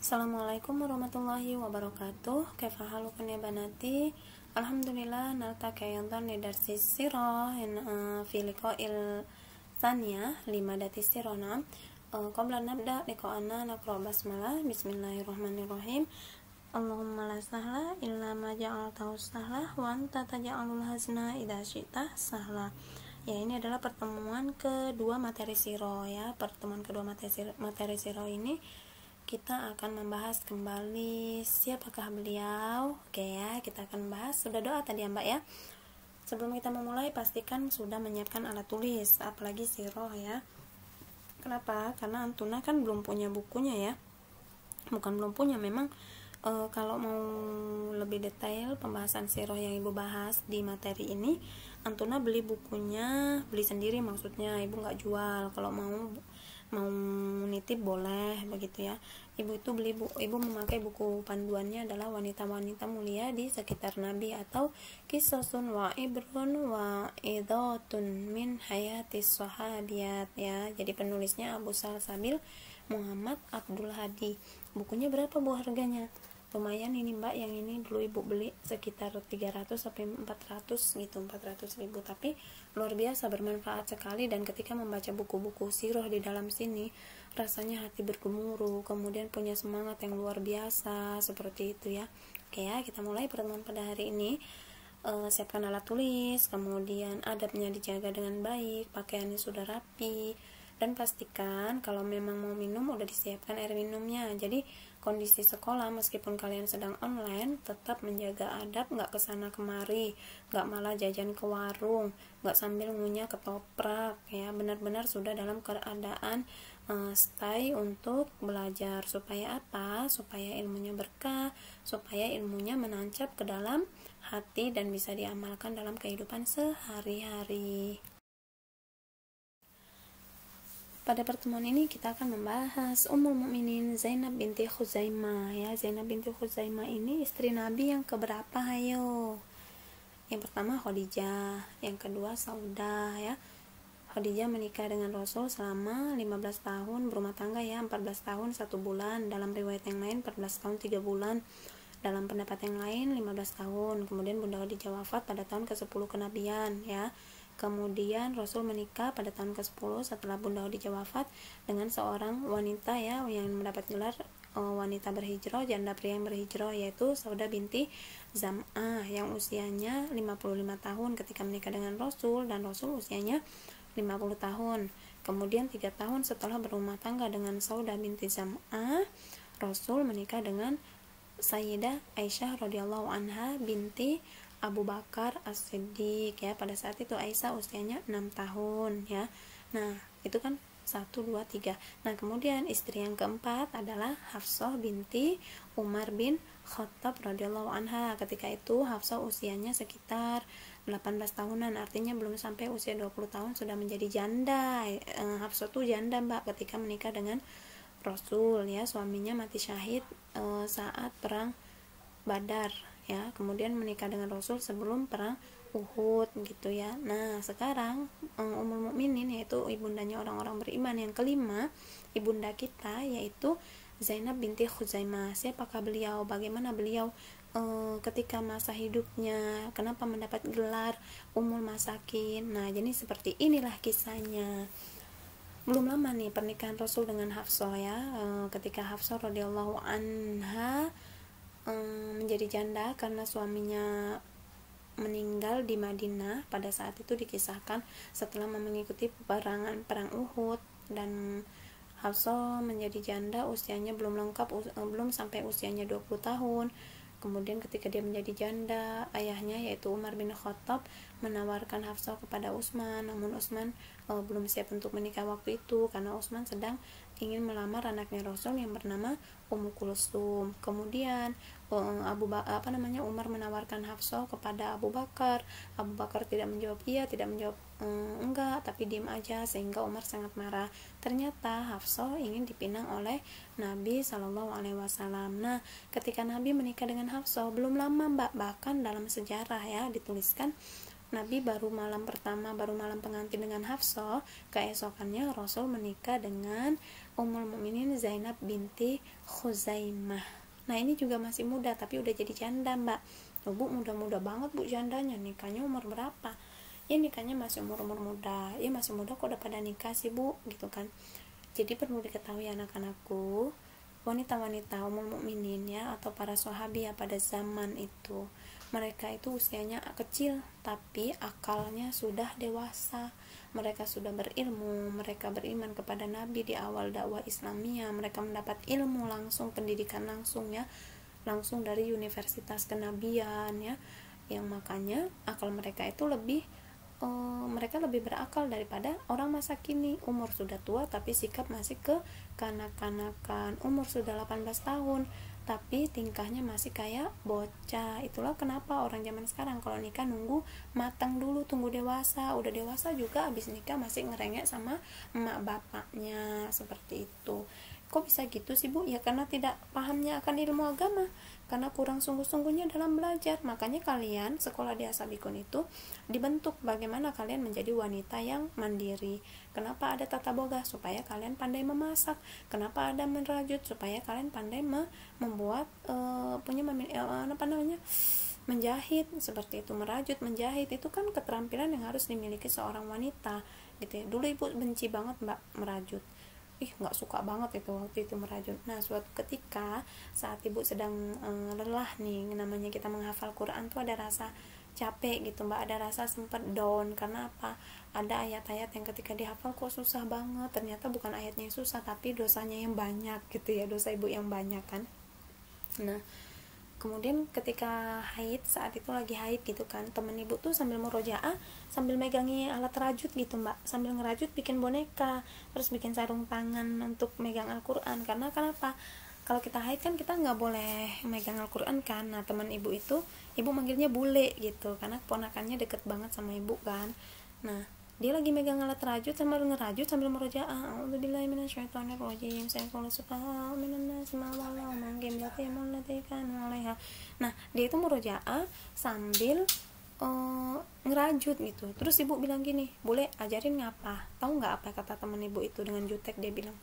Assalamualaikum warahmatullahi wabarakatuh. Kaifa halukum ya banati? Alhamdulillah naltaqi aidan li darsi sirah fi liqa'il tsaniyah limadati sirana. Qabla nabda liqa'ana naqra basmalah. Bismillahirrahmanirrahim. Allahumma la sahla illa ma ja'altahu sahla wa anta taj'alul hazna idza syi'ta sahla. Ya, ini adalah pertemuan kedua materi sirah ya. Pertemuan kedua materi sirah ini kita akan membahas kembali siapakah beliau. Oke ya, kita akan membahas. Sudah doa tadi ya Mbak ya. Sebelum kita memulai, pastikan sudah menyiapkan alat tulis, apalagi sirah ya. Kenapa? Karena Antuna kan belum punya bukunya ya. Bukan belum punya, memang kalau mau lebih detail pembahasan sirah yang Ibu bahas di materi ini, Antuna beli bukunya, beli sendiri maksudnya, Ibu nggak jual. Kalau mau nitip boleh begitu ya. Ibu memakai buku panduannya adalah wanita-wanita mulia di sekitar Nabi atau Qisasun wa Ibrun wa Idhatun min hayatis sahabiyat ya. Jadi penulisnya Abu Salsabil Muhammad Abdul Hadi. Bukunya berapa Bu harganya? Lumayan ini Mbak, yang ini dulu Ibu beli sekitar 300 sampai 400 gitu, 400.000, tapi luar biasa bermanfaat sekali. Dan ketika membaca buku-buku sirah di dalam sini, rasanya hati bergemuruh, kemudian punya semangat yang luar biasa seperti itu ya. Oke ya, kita mulai pertemuan pada hari ini. Siapkan alat tulis, kemudian adabnya dijaga dengan baik, pakaiannya sudah rapi, dan pastikan kalau memang mau minum udah disiapkan air minumnya. Jadi kondisi sekolah meskipun kalian sedang online, tetap menjaga adab, nggak kesana kemari, nggak malah jajan ke warung, nggak sambil ngunyah ketoprak ya. Benar-benar sudah dalam keadaan stay untuk belajar. Supaya apa? Supaya ilmunya berkah, supaya ilmunya menancap ke dalam hati dan bisa diamalkan dalam kehidupan sehari-hari. Pada pertemuan ini kita akan membahas Ummul Mukminin Zainab binti Khuzaimah ya. Zainab binti Khuzaimah ini istri Nabi yang keberapa? Hayo. Yang pertama Khadijah, yang kedua Saudah ya. Khadijah menikah dengan Rasul selama 15 tahun berumah tangga ya, 14 tahun 1 bulan. Dalam riwayat yang lain 14 tahun 3 bulan. Dalam pendapat yang lain 15 tahun. Kemudian Bunda Khadijah wafat pada tahun ke-10 kenabian ya. Kemudian Rasul menikah pada tahun ke-10 setelah Bunda Khadijah wafat dengan seorang wanita ya yang mendapat gelar wanita berhijrah, janda pria yang berhijrah, yaitu Saudah binti Zam'ah yang usianya 55 tahun ketika menikah dengan Rasul, dan Rasul usianya 50 tahun. Kemudian 3 tahun setelah berumah tangga dengan Saudah binti Zam'ah, Rasul menikah dengan Sayyidah Aisyah radhiyallahu anha binti Abu Bakar As-Siddiq ya. Pada saat itu Aisyah usianya 6 tahun ya. Nah, itu kan 1, 2, 3. Nah, kemudian istri yang keempat adalah Hafsah binti Umar bin Khattab radhiyallahu anha. Ketika itu Hafsah usianya sekitar 18 tahunan, artinya belum sampai usia 20 tahun sudah menjadi janda. Hafsah tuh janda Mbak ketika menikah dengan Rasul ya. Suaminya mati syahid saat perang Badar ya, kemudian menikah dengan Rasul sebelum perang Uhud gitu ya. Nah, sekarang Ummul Mukminin, yaitu ibundanya orang-orang beriman yang kelima, ibunda kita, yaitu Zainab binti Khuzaimah. Siapakah beliau? Bagaimana beliau ketika masa hidupnya? Kenapa mendapat gelar Ummul Masakin? Nah, jadi seperti inilah kisahnya. Belum lama nih pernikahan Rasul dengan Hafsah ya. Ketika Hafsah radhiyallahu anha menjadi janda karena suaminya meninggal di Madinah. Pada saat itu dikisahkan setelah mengikuti perang Uhud, dan Hafsah menjadi janda usianya belum lengkap, belum sampai usianya 20 tahun. Kemudian ketika dia menjadi janda, ayahnya yaitu Umar bin Khattab menawarkan Hafsah kepada Utsman, namun Utsman belum siap untuk menikah waktu itu karena Utsman sedang ingin melamar anaknya Rasul yang bernama Ummu Kulsum. Kemudian Umar menawarkan Hafsah kepada Abu Bakar. Abu Bakar tidak menjawab iya, tidak menjawab enggak, tapi diam aja, sehingga Umar sangat marah. Ternyata Hafsah ingin dipinang oleh Nabi Shallallahu Alaihi Wasallam. Nah, ketika Nabi menikah dengan Hafsah belum lama Mbak, bahkan dalam sejarah ya dituliskan Nabi baru malam pertama, baru malam pengantin dengan Hafsah, keesokannya Rasul menikah dengan Ummul Mukminin Zainab binti Khuzaimah. Nah ini juga masih muda tapi udah jadi janda mbak. Oh, bu muda-muda banget bu jandanya, nikahnya umur berapa? Ya nikahnya masih umur muda. Ya masih muda kok udah pada nikah sih bu, gitu kan. Jadi perlu diketahui anak-anakku, wanita-wanita Ummul Mukminin ya, atau para sahabi ya pada zaman itu, mereka itu usianya kecil tapi akalnya sudah dewasa. Mereka sudah berilmu, mereka beriman kepada Nabi di awal dakwah Islamiyah, mereka mendapat ilmu langsung, pendidikan langsung ya, langsung dari Universitas Kenabian ya, yang makanya akal mereka itu mereka lebih berakal daripada orang masa kini, umur sudah tua tapi sikap masih ke kanak-kanakan, umur sudah 18 tahun tapi tingkahnya masih kayak bocah. Itulah kenapa orang zaman sekarang kalau nikah nunggu matang dulu, tunggu dewasa. Udah dewasa juga abis nikah masih ngerengek sama emak bapaknya, seperti itu. Kok bisa gitu sih bu? Ya karena tidak pahamnya akan ilmu agama, karena kurang sungguh-sungguhnya dalam belajar. Makanya kalian sekolah di Asabikun itu dibentuk bagaimana kalian menjadi wanita yang mandiri. Kenapa ada tata boga? Supaya kalian pandai memasak. Kenapa ada merajut? Supaya kalian pandai membuat menjahit, seperti itu. Merajut, menjahit itu kan keterampilan yang harus dimiliki seorang wanita gitu ya. Dulu ibu benci banget mbak merajut, nggak suka banget itu waktu itu merajut. Nah suatu ketika saat ibu sedang lelah nih, namanya kita menghafal Quran tuh ada rasa capek gitu mbak, ada rasa sempat down. Karena apa? Ada ayat-ayat yang ketika dihafal kok susah banget, ternyata bukan ayatnya yang susah tapi dosanya yang banyak gitu ya, dosa ibu yang banyak kan. Nah kemudian ketika haid, saat itu lagi haid gitu kan, temen ibu tuh sambil murojaah sambil megangi alat rajut gitu mbak, sambil ngerajut bikin boneka, terus bikin sarung tangan untuk megang Al-Quran. Karena kenapa? Kalau kita haid kan kita nggak boleh megang Al-Quran kan. Nah teman ibu itu, ibu manggilnya bule gitu karena ponakannya deket banget sama ibu kan. Nah dia lagi megang alat rajut sambil ngerajut sambil murojaah, a'udzubillahi minasyaitonirrajim, sayaqulu subhanallahi minan nasi ma wallahu man qiblatihim allati kanu 'alaiha. Nah dia itu murojaah sambil ngerajut gitu. Terus ibu bilang gini, boleh ajarin ngapa? Tahu nggak apa kata teman ibu itu dengan jutek? Dia bilang,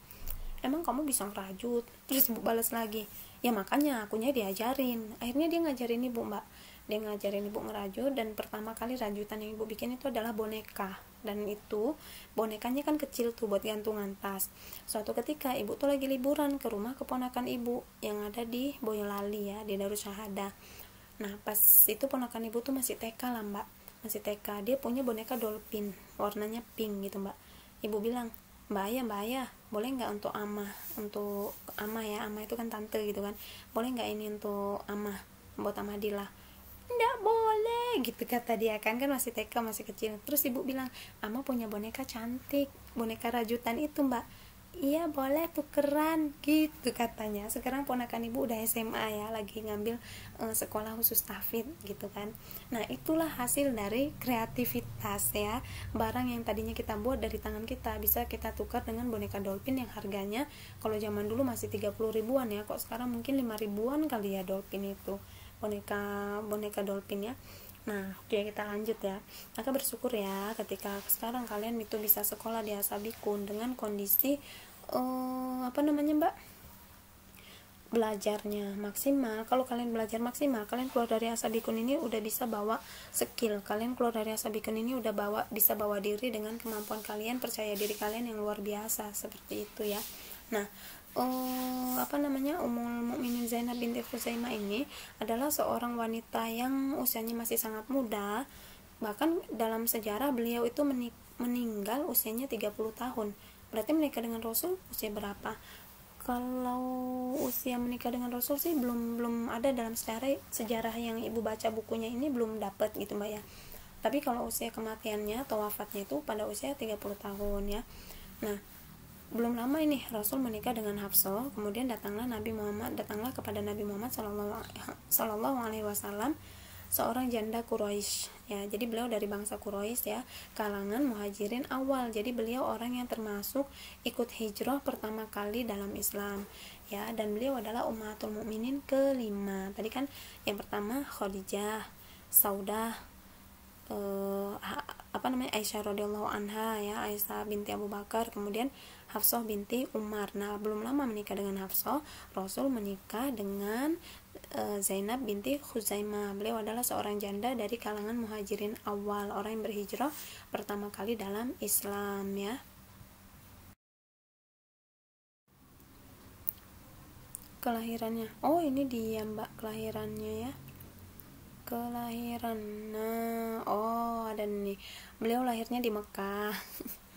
emang kamu bisa ngerajut? Terus ibu balas lagi, ya makanya akunya diajarin. Akhirnya dia ngajarin ibu mbak, dia ngajarin ibu ngerajut. Dan pertama kali rajutan yang ibu bikin itu adalah boneka, dan itu bonekanya kan kecil tuh buat gantungan tas. Suatu ketika ibu tuh lagi liburan ke rumah keponakan ibu yang ada di Boyolali ya, di Darussahadah. Nah pas itu ponakan ibu tuh masih TK lah mbak, masih TK. Dia punya boneka dolphin warnanya pink gitu mbak. Ibu bilang, mbak Ayah boleh nggak untuk amah ya, amah itu kan tante gitu kan, boleh nggak ini untuk amah, buat amah Dila? Nggak boleh gitu kata dia kan masih TK, masih kecil. Terus ibu bilang, ama punya boneka cantik, boneka rajutan itu mbak. Iya boleh, tukeran gitu katanya. Sekarang ponakan ibu udah SMA ya, lagi ngambil sekolah khusus tahfidz gitu kan. Nah itulah hasil dari kreativitas ya. Barang yang tadinya kita buat dari tangan kita bisa kita tukar dengan boneka dolphin yang harganya kalau zaman dulu masih 30 ribuan ya, kok sekarang mungkin 5 ribuan kali ya dolphin itu, boneka dolphin ya. Nah oke, kita lanjut ya. Maka bersyukur ya ketika sekarang kalian itu bisa sekolah di Asabikun dengan kondisi mbak, belajarnya maksimal. Kalau kalian belajar maksimal, kalian keluar dari Asabikun ini udah bisa bawa skill. Kalian keluar dari Asabikun ini udah bisa bawa diri dengan kemampuan kalian, percaya diri kalian yang luar biasa, seperti itu ya. Nah Ummul Mukminin Zainab binti Khuzaimah ini adalah seorang wanita yang usianya masih sangat muda. Bahkan dalam sejarah beliau itu meninggal usianya 30 tahun. Berarti menikah dengan Rasul usia berapa? Kalau usia menikah dengan Rasul sih belum ada dalam sejarah yang ibu baca bukunya ini, belum dapat gitu mbak ya. Tapi kalau usia kematiannya atau wafatnya itu pada usia 30 tahun ya. Nah belum lama ini Rasul menikah dengan Hafsah. Kemudian datanglah kepada Nabi Muhammad Sallallahu Alaihi Wasallam seorang janda Quraisy ya. Jadi beliau dari bangsa Quraisy ya, kalangan muhajirin awal. Jadi beliau orang yang termasuk ikut hijrah pertama kali dalam Islam ya, dan beliau adalah ummatul mukminin kelima. Tadi kan yang pertama Khadijah, Saudah, Aisyah radhiyallahu anha ya, Aisyah binti Abu Bakar, kemudian Hafsah binti Umar. Nah, belum lama menikah dengan Hafsah, Rasul menikah dengan Zainab binti Khuzaimah. Beliau adalah seorang janda dari kalangan muhajirin awal, orang yang berhijrah pertama kali dalam Islam ya. Kelahirannya, oh ini dia Mbak kelahirannya ya, kelahiran. Nah, oh ada nih, beliau lahirnya di Mekah.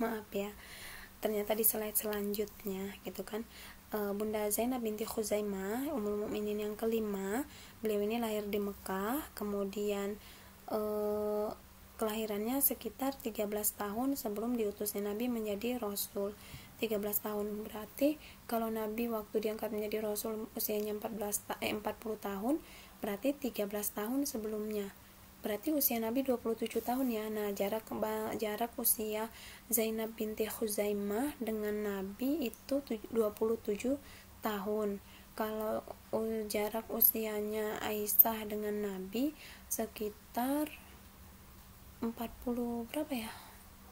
Maaf ya, ternyata di slide selanjutnya gitu kan. Bunda Zainab binti Khuzaimah, Ummul Mukminin yang kelima, beliau ini lahir di Mekah. Kemudian kelahirannya sekitar 13 tahun sebelum diutusnya Nabi menjadi Rasul. 13 tahun berarti kalau Nabi waktu diangkat menjadi Rasul usianya 40 tahun, berarti 13 tahun sebelumnya, berarti usia Nabi 27 tahun ya. Nah, jarak usia Zainab binti Khuzaimah dengan Nabi itu 27 tahun. Kalau jarak usianya Aisyah dengan Nabi sekitar 40 berapa ya,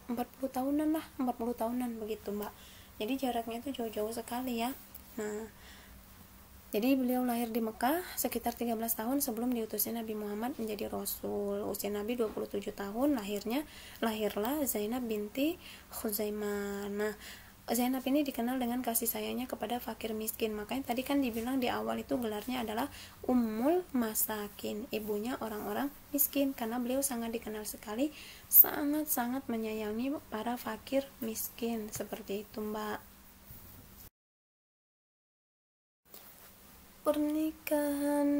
40 tahunan lah, 40 tahunan begitu Mbak. Jadi jaraknya itu jauh-jauh sekali ya. Nah, jadi beliau lahir di Mekah sekitar 13 tahun sebelum diutusnya Nabi Muhammad menjadi Rasul. Usia Nabi 27 tahun, lahirlah Zainab binti Khuzaimah. Nah, Zainab ini dikenal dengan kasih sayangnya kepada fakir miskin. Makanya tadi kan dibilang di awal itu gelarnya adalah Ummul Masakin, ibunya orang-orang miskin, karena beliau sangat dikenal sekali, sangat-sangat menyayangi para fakir miskin. Seperti itu Mbak. Pernikahan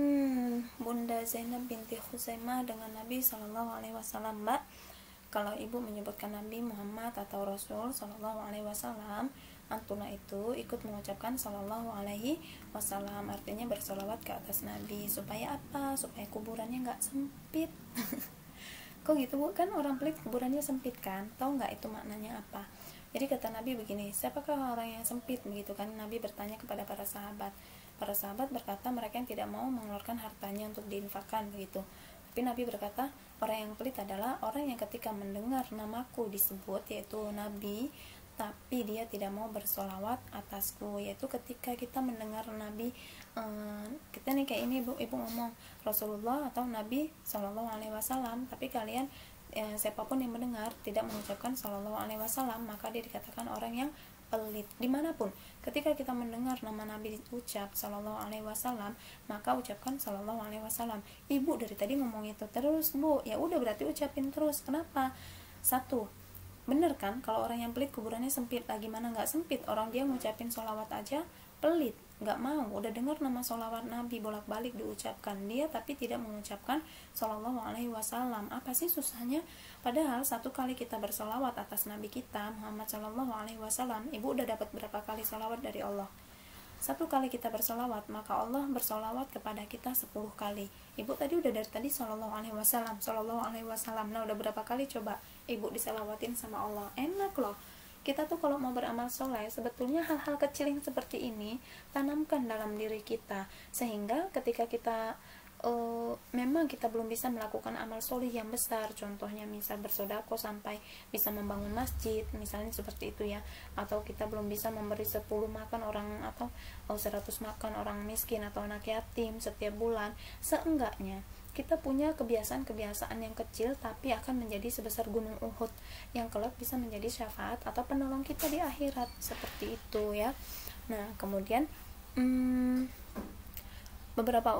Bunda Zainab binti Khuzaimah dengan Nabi Shallallahu Alaihi Wasallam Mbak. Kalau ibu menyebutkan Nabi Muhammad atau Rasul Shallallahu Alaihi Wasallam, antuna itu ikut mengucapkan Shallallahu Alaihi Wasallam, artinya bersolawat ke atas Nabi. Supaya apa? Supaya kuburannya nggak sempit. Kok gitu Bu? Kan orang pelit kuburannya sempit kan? Tahu nggak itu maknanya apa? Jadi kata Nabi begini, siapakah orang yang sempit? Begitu kan Nabi bertanya kepada para sahabat. Para sahabat berkata mereka yang tidak mau mengeluarkan hartanya untuk diinfakkan begitu. Tapi Nabi berkata, orang yang pelit adalah orang yang ketika mendengar namaku disebut, yaitu Nabi, tapi dia tidak mau bersolawat atasku. Yaitu ketika kita mendengar Nabi, kita nih kayak ini ibu ngomong Rasulullah atau Nabi Shallallahu Alaihi Wasallam, tapi kalian siapapun yang mendengar tidak mengucapkan Shallallahu Alaihi Wasallam, maka dia dikatakan orang yang pelit. Dimanapun ketika kita mendengar nama Nabi diucap Shallallahu Alaihi Wasallam, maka ucapkan Shallallahu Alaihi Wasallam. Ibu dari tadi ngomong itu terus Bu, ya udah berarti ucapin terus. Kenapa? Satu, bener kan kalau orang yang pelit kuburannya sempit. Lah gimana nggak sempit, orang dia ngucapin sholawat aja pelit, nggak mau. Udah dengar nama sholawat Nabi bolak-balik diucapkan dia, tapi tidak mengucapkan Shallallahu Alaihi Wasallam. Apa sih susahnya? Padahal satu kali kita bersolawat atas Nabi kita Muhammad Shallallahu Alaihi Wasallam, ibu udah dapat berapa kali sholawat dari Allah? Satu kali kita bersolawat, maka Allah bersolawat kepada kita 10 kali. Ibu tadi udah dari tadi Shallallahu Alaihi Wasallam, Shallallahu Alaihi Wasallam. Nah, udah berapa kali coba ibu diselawatin sama Allah? Enak loh. Kita tuh kalau mau beramal soleh, sebetulnya hal-hal kecil yang seperti ini tanamkan dalam diri kita, sehingga ketika kita memang kita belum bisa melakukan amal soleh yang besar, contohnya misal bersodako sampai bisa membangun masjid, misalnya seperti itu ya, atau kita belum bisa memberi 10 makan orang atau 100 makan orang miskin atau anak yatim setiap bulan, seenggaknya kita punya kebiasaan-kebiasaan yang kecil tapi akan menjadi sebesar gunung Uhud yang kelak bisa menjadi syafaat atau penolong kita di akhirat, seperti itu ya. Nah, kemudian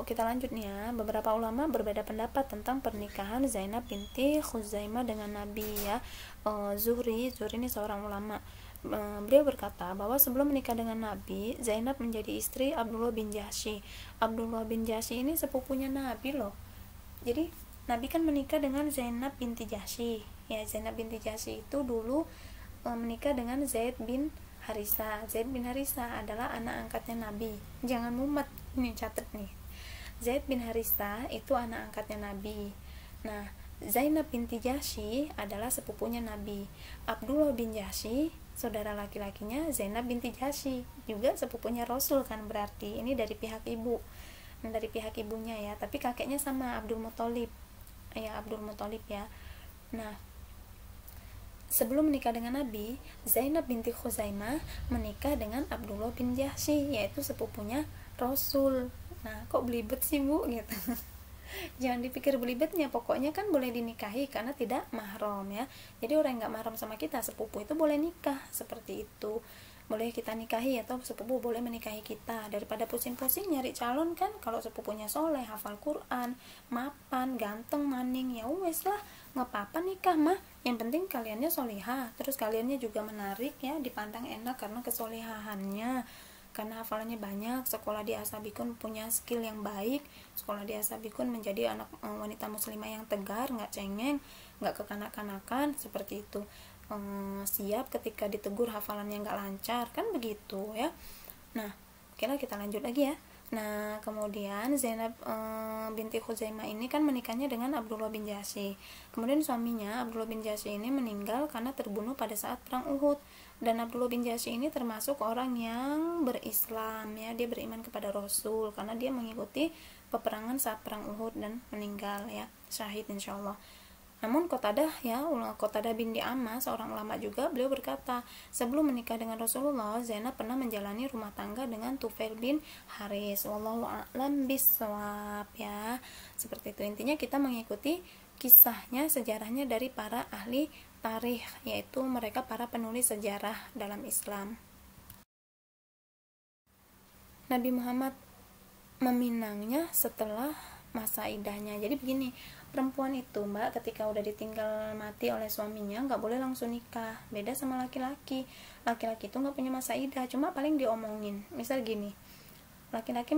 kita lanjut nih ya. Beberapa ulama berbeda pendapat tentang pernikahan Zainab binti Khuzaimah dengan Nabi ya. Zuhri ini seorang ulama. Beliau berkata bahwa sebelum menikah dengan Nabi, Zainab menjadi istri Abdullah bin Jahsy. Abdullah bin Jahsy ini sepupunya Nabi loh. Jadi Nabi kan menikah dengan Zainab binti Jahsy. Ya, Zainab binti Jahsy itu dulu menikah dengan Zaid bin Harisa. Zaid bin Harisa adalah anak angkatnya Nabi. Jangan mumet, ini catat nih. Zaid bin Harisa itu anak angkatnya Nabi. Nah, Zainab binti Jahsy adalah sepupunya Nabi. Abdullah bin Jahsy, saudara laki-lakinya Zainab binti Jahsy, juga sepupunya Rasul kan, berarti ini dari pihak ibu. Dari pihak ibunya ya, tapi kakeknya sama Abdul Muthalib ya, Abdul Muthalib ya. Nah, sebelum menikah dengan Nabi, Zainab binti Khuzaimah menikah dengan Abdullah bin Jahsy, yaitu sepupunya Rasul. Nah, kok belibet sih Bu gitu. Jangan dipikir belibetnya, pokoknya kan boleh dinikahi karena tidak mahram ya. Jadi orang yang nggak mahram sama kita, sepupu itu boleh nikah, seperti itu. Boleh kita nikahi atau sepupu boleh menikahi kita. Daripada pusing-pusing nyari calon kan, kalau sepupunya soleh, hafal Quran, mapan, ganteng, maning, ya wes lah, nggak apa-apa nikah mah. Yang penting kaliannya solihah, terus kaliannya juga menarik ya, dipandang enak karena kesolehahannya, karena hafalannya banyak. Sekolah di Asabikun punya skill yang baik, sekolah di Asabikun menjadi anak wanita muslimah yang tegar, nggak cengeng, nggak kekanak-kanakan, seperti itu. Siap ketika ditegur hafalannya nggak lancar, kan begitu ya. Nah, kita lanjut lagi ya. Nah, kemudian Zainab binti Khuzaimah ini kan menikahnya dengan Abdullah bin Jahsy. Kemudian suaminya Abdullah bin Jahsy ini meninggal karena terbunuh pada saat perang Uhud. Dan Abdullah bin Jahsy ini termasuk orang yang berislam ya, dia beriman kepada Rasul karena dia mengikuti peperangan saat perang Uhud dan meninggal ya, syahid insyaallah. Namun Qatadah bin Di'amah, seorang ulama juga, beliau berkata, sebelum menikah dengan Rasulullah, Zainab pernah menjalani rumah tangga dengan Tufail bin Haris. Wallahu a'lam bishawab ya. Seperti itu. Intinya kita mengikuti kisahnya, sejarahnya dari para ahli tarikh, yaitu mereka para penulis sejarah dalam Islam. Nabi Muhammad meminangnya setelah masa idahnya. Jadi begini, perempuan itu Mbak, ketika udah ditinggal mati oleh suaminya nggak boleh langsung nikah. Beda sama laki-laki. Laki-laki itu nggak punya masa idah, cuma paling diomongin. Misal gini, laki-laki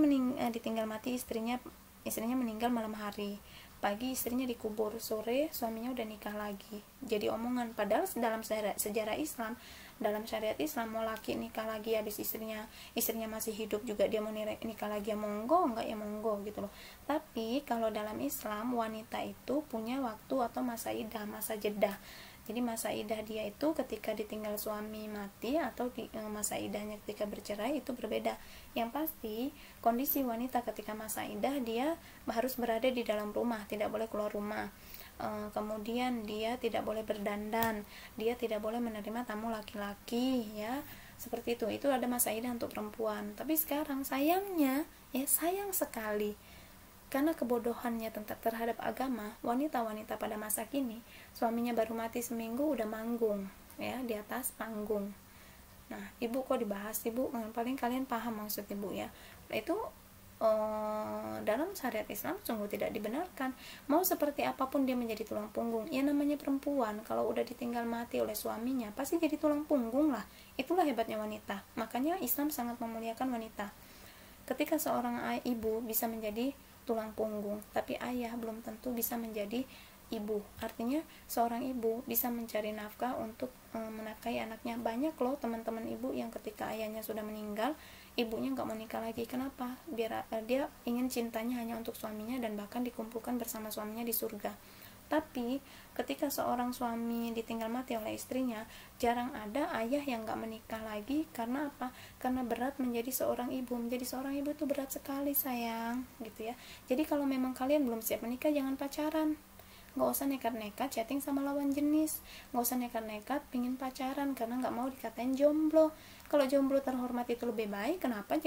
ditinggal mati istrinya meninggal malam hari, pagi istrinya dikubur, sore suaminya udah nikah lagi, jadi omongan. Padahal dalam sejarah Islam, dalam syariat Islam, mau laki nikah lagi habis istrinya masih hidup juga dia mau nikah lagi, ya monggo, enggak ya monggo gitu loh. Tapi kalau dalam Islam, wanita itu punya waktu atau masa idah, masa jedah. Jadi masa idah dia itu ketika ditinggal suami mati atau masa idahnya ketika bercerai itu berbeda. Yang pasti kondisi wanita ketika masa idah, dia harus berada di dalam rumah, tidak boleh keluar rumah. Kemudian dia tidak boleh berdandan, dia tidak boleh menerima tamu laki-laki ya, seperti itu. Itu ada masa idah untuk perempuan. Tapi sekarang sayangnya ya, sayang sekali karena kebodohannya terhadap agama, wanita-wanita pada masa kini suaminya baru mati seminggu udah manggung ya di atas panggung. Nah, ibu kok dibahas ibu, paling kalian paham maksud ibu ya. Itu dalam syariat Islam sungguh tidak dibenarkan. Mau seperti apapun dia menjadi tulang punggung. Ya namanya perempuan, kalau udah ditinggal mati oleh suaminya pasti jadi tulang punggung lah. Itulah hebatnya wanita. Makanya Islam sangat memuliakan wanita. Ketika seorang ibu bisa menjadi tulang punggung, tapi ayah belum tentu bisa menjadi ibu. Artinya seorang ibu bisa mencari nafkah untuk menafkahi anaknya. Banyak loh teman-teman ibu yang ketika ayahnya sudah meninggal, ibunya nggak mau nikah lagi. Kenapa? Biar dia ingin cintanya hanya untuk suaminya dan bahkan dikumpulkan bersama suaminya di surga. Tapi ketika seorang suami ditinggal mati oleh istrinya, jarang ada ayah yang gak menikah lagi. Karena apa? Karena berat menjadi seorang ibu. Menjadi seorang ibu itu berat sekali sayang, gitu ya. Jadi kalau memang kalian belum siap menikah, jangan pacaran. Gak usah nekat-nekat chatting sama lawan jenis, gak usah nekat-nekat pingin pacaran karena gak mau dikatain jomblo. Kalau jomblo terhormat itu lebih baik, kenapa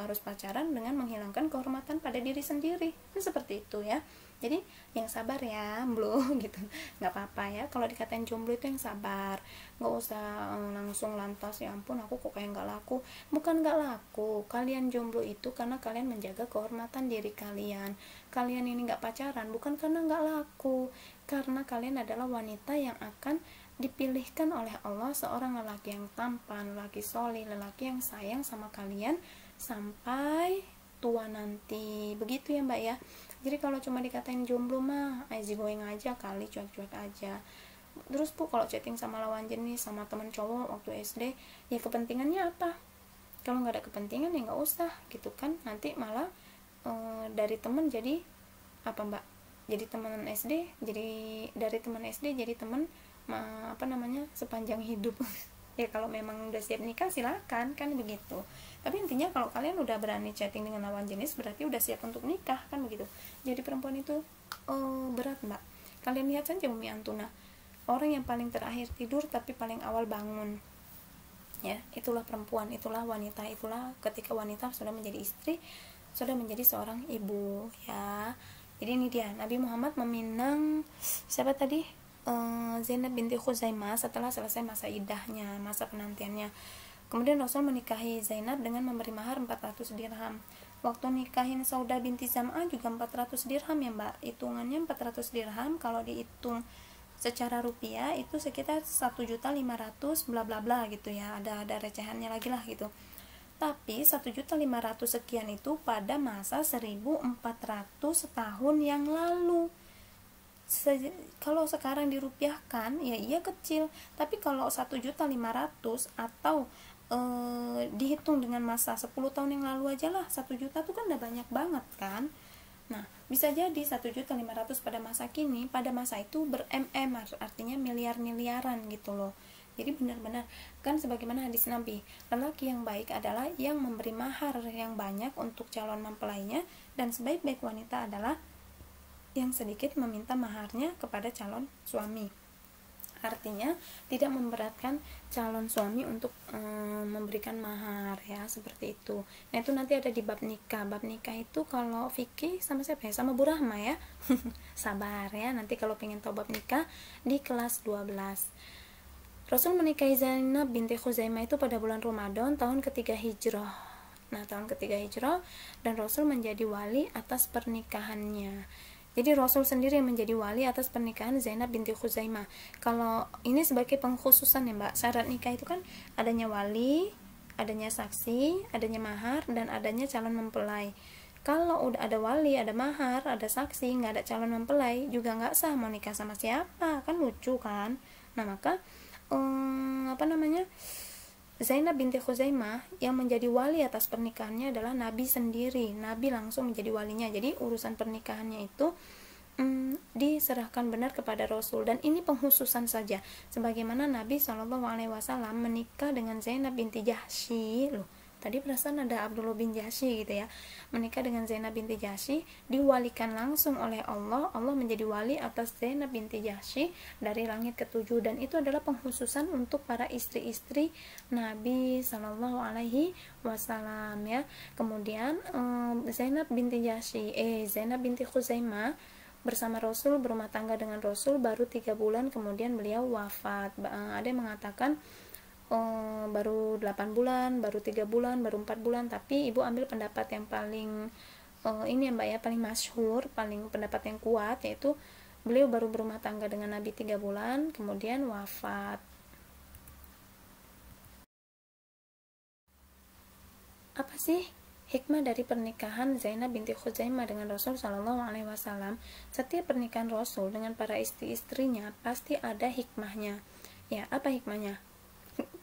harus pacaran dengan menghilangkan kehormatan pada diri sendiri? Kan seperti itu ya. Jadi yang sabar ya bro gitu, nggak apa-apa ya kalau dikatain jomblo itu yang sabar, nggak usah langsung lantas ya ampun aku kok kayak nggak laku. Bukan nggak laku, kalian jomblo itu karena kalian menjaga kehormatan diri kalian. Kalian ini nggak pacaran bukan karena nggak laku, karena kalian adalah wanita yang akan dipilihkan oleh Allah, seorang lelaki yang tampan, lelaki solih, lelaki yang sayang sama kalian sampai tua nanti. Begitu ya mbak ya. Jadi kalau cuma dikatain jomblo mah easy going aja kali, cuek-cuek aja. Terus bu kalau chatting sama lawan jenis, sama temen cowok waktu SD, ya kepentingannya apa? Kalau nggak ada kepentingan ya nggak usah gitu kan. Nanti malah dari temen jadi apa mbak? Jadi teman SD, dari teman SD jadi teman sepanjang hidup. Ya kalau memang udah siap nikah silakan, kan begitu. Tapi intinya kalau kalian udah berani chatting dengan lawan jenis berarti udah siap untuk nikah, kan begitu. Jadi perempuan itu berat mbak. Kalian lihat saja Umi Antuna, orang yang paling terakhir tidur tapi paling awal bangun. Ya, itulah perempuan, itulah wanita, itulah ketika wanita sudah menjadi istri, sudah menjadi seorang ibu, ya. Jadi ini dia, Nabi Muhammad meminang siapa tadi? Zainab binti Khuzaimah setelah selesai masa iddahnya, masa penantiannya. Kemudian Rasul menikahi Zainab dengan memberi mahar 400 dirham. Waktu nikahin Saudah binti Zam'ah juga 400 dirham ya Mbak. Hitungannya 400 dirham kalau dihitung secara rupiah itu sekitar 1.500.000 bla bla bla gitu ya. Ada recehannya lagi lah gitu. Tapi 1.500.000 sekian itu pada masa 1.400 tahun yang lalu. Kalau sekarang dirupiahkan ya iya kecil, tapi kalau 1.500.000 atau dihitung dengan masa 10 tahun yang lalu aja lah, 1 juta tuh kan udah banyak banget kan. Nah, bisa jadi 1.500.000 pada masa kini, pada masa itu ber-mm, artinya miliar-miliaran gitu loh. Jadi benar-benar kan sebagaimana hadis Nabi, lelaki yang baik adalah yang memberi mahar yang banyak untuk calon mempelainya, dan sebaik-baik wanita adalah yang sedikit meminta maharnya kepada calon suami. Artinya tidak memberatkan calon suami untuk memberikan mahar ya, seperti itu. Nah, itu nanti ada di bab nikah. Bab nikah itu kalau fikih sama siapa ya? Sama Bu Rahma ya. Sabar ya, nanti kalau pengen tahu bab nikah di kelas 12. Rasul menikahi Zainab binti Khuzaimah itu pada bulan Ramadan tahun ketiga Hijrah. Nah, tahun ketiga Hijrah, dan Rasul menjadi wali atas pernikahannya. Jadi Rasul sendiri yang menjadi wali atas pernikahan Zainab binti Khuzaimah. Kalau ini sebagai pengkhususan ya Mbak, syarat nikah itu kan adanya wali, adanya saksi, adanya mahar, dan adanya calon mempelai. Kalau udah ada wali, ada mahar, ada saksi, nggak ada calon mempelai, juga nggak sah. Mau nikah sama siapa? Kan lucu kan. Nah, maka Zainab binti Khuzaimah yang menjadi wali atas pernikahannya adalah Nabi sendiri. Nabi langsung menjadi walinya. Jadi urusan pernikahannya itu diserahkan benar kepada Rasul, dan ini pengkhususan saja. Sebagaimana Nabi SAW menikah dengan Zainab binti Jahsy. Loh, tadi perasaan ada Abdullah bin Jahsy gitu ya. Menikah dengan Zainab binti Jahsy, diwalikan langsung oleh Allah. Allah menjadi wali atas Zainab binti Jahsy dari langit ketujuh, dan itu adalah pengkhususan untuk para istri-istri Nabi Shallallahu Alaihi Wasallam ya. Kemudian Zainab binti Khuzaimah bersama Rasul, berumah tangga dengan Rasul baru 3 bulan, kemudian beliau wafat. Ada yang mengatakan baru 8 bulan, baru 3 bulan, baru 4 bulan, tapi ibu ambil pendapat yang paling ini ya Mbak ya, paling masyhur, paling pendapat yang kuat, yaitu beliau baru berumah tangga dengan Nabi 3 bulan, kemudian wafat. Apa sih hikmah dari pernikahan Zainab binti Khuzaimah dengan Rasul Shallallahu Alaihi Wasallam? Setiap pernikahan Rasul dengan para istri-istrinya pasti ada hikmahnya. Ya, apa hikmahnya?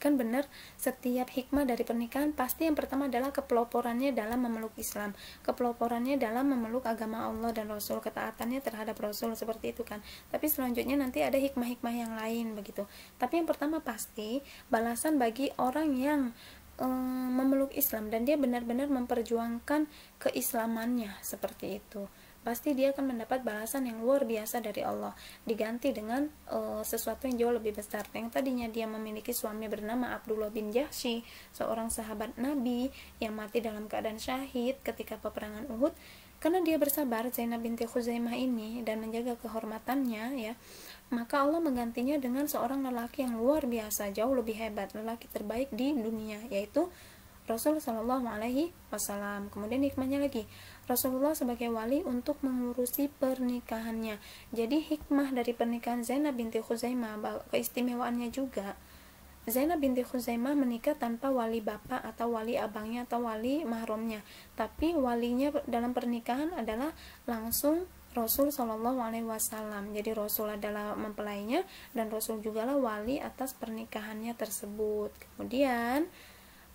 Kan benar, setiap hikmah dari pernikahan pasti yang pertama adalah kepeloporannya dalam memeluk Islam, kepeloporannya dalam memeluk agama Allah dan Rasul, ketaatannya terhadap Rasul, seperti itu kan. Tapi selanjutnya nanti ada hikmah-hikmah yang lain begitu. Tapi yang pertama pasti balasan bagi orang yang memeluk Islam dan dia benar-benar memperjuangkan keislamannya, seperti itu. Pasti dia akan mendapat balasan yang luar biasa dari Allah, diganti dengan sesuatu yang jauh lebih besar. Yang tadinya dia memiliki suami bernama Abdullah bin Jahsy, seorang sahabat Nabi yang mati dalam keadaan syahid ketika peperangan Uhud, karena dia bersabar Zainab binti Khuzaimah ini dan menjaga kehormatannya ya, maka Allah menggantinya dengan seorang lelaki yang luar biasa, jauh lebih hebat, lelaki terbaik di dunia, yaitu Rasul Shallallahu Alaihi Wasallam. Kemudian hikmahnya lagi, Rasulullah sebagai wali untuk mengurusi pernikahannya. Jadi hikmah dari pernikahan Zainab binti Khuzaimah, keistimewaannya juga, Zainab binti Khuzaimah menikah tanpa wali bapak atau wali abangnya atau wali mahramnya, tapi walinya dalam pernikahan adalah langsung Rasul Shallallahu Alaihi Wasallam. Jadi Rasul adalah mempelainya dan Rasul juga lah wali atas pernikahannya tersebut. Kemudian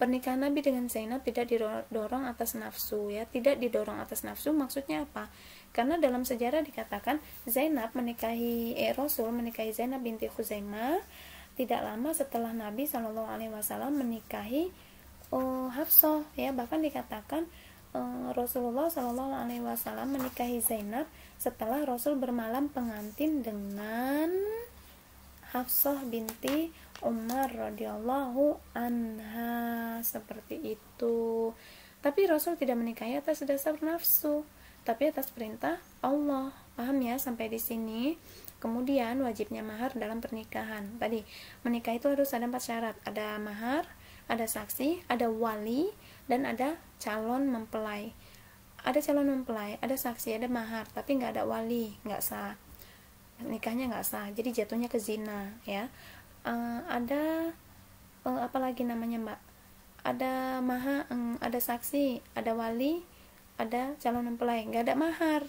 pernikahan Nabi dengan Zainab tidak didorong atas nafsu ya, tidak didorong atas nafsu. Maksudnya apa? Karena dalam sejarah dikatakan Rasul menikahi Zainab binti Khuzaimah tidak lama setelah Nabi Shallallahu Alaihi Wasallam menikahi Hafsah ya. Bahkan dikatakan Rasulullah Shallallahu Alaihi Wasallam menikahi Zainab setelah Rasul bermalam pengantin dengan Hafsah binti Umar radhiyallahu anha, seperti itu. Tapi Rasul tidak menikahi atas dasar nafsu, tapi atas perintah Allah. Paham ya sampai di sini? Kemudian wajibnya mahar dalam pernikahan. Tadi menikah itu harus ada 4 syarat. Ada mahar, ada saksi, ada wali, dan ada calon mempelai. Ada calon mempelai, ada saksi, ada mahar, tapi nggak ada wali, nggak sah. Nikahnya nggak sah, jadi jatuhnya ke zina ya. Ada apa lagi namanya mbak? Ada mahar, ada saksi, ada wali, ada calon mempelai, nggak ada mahar,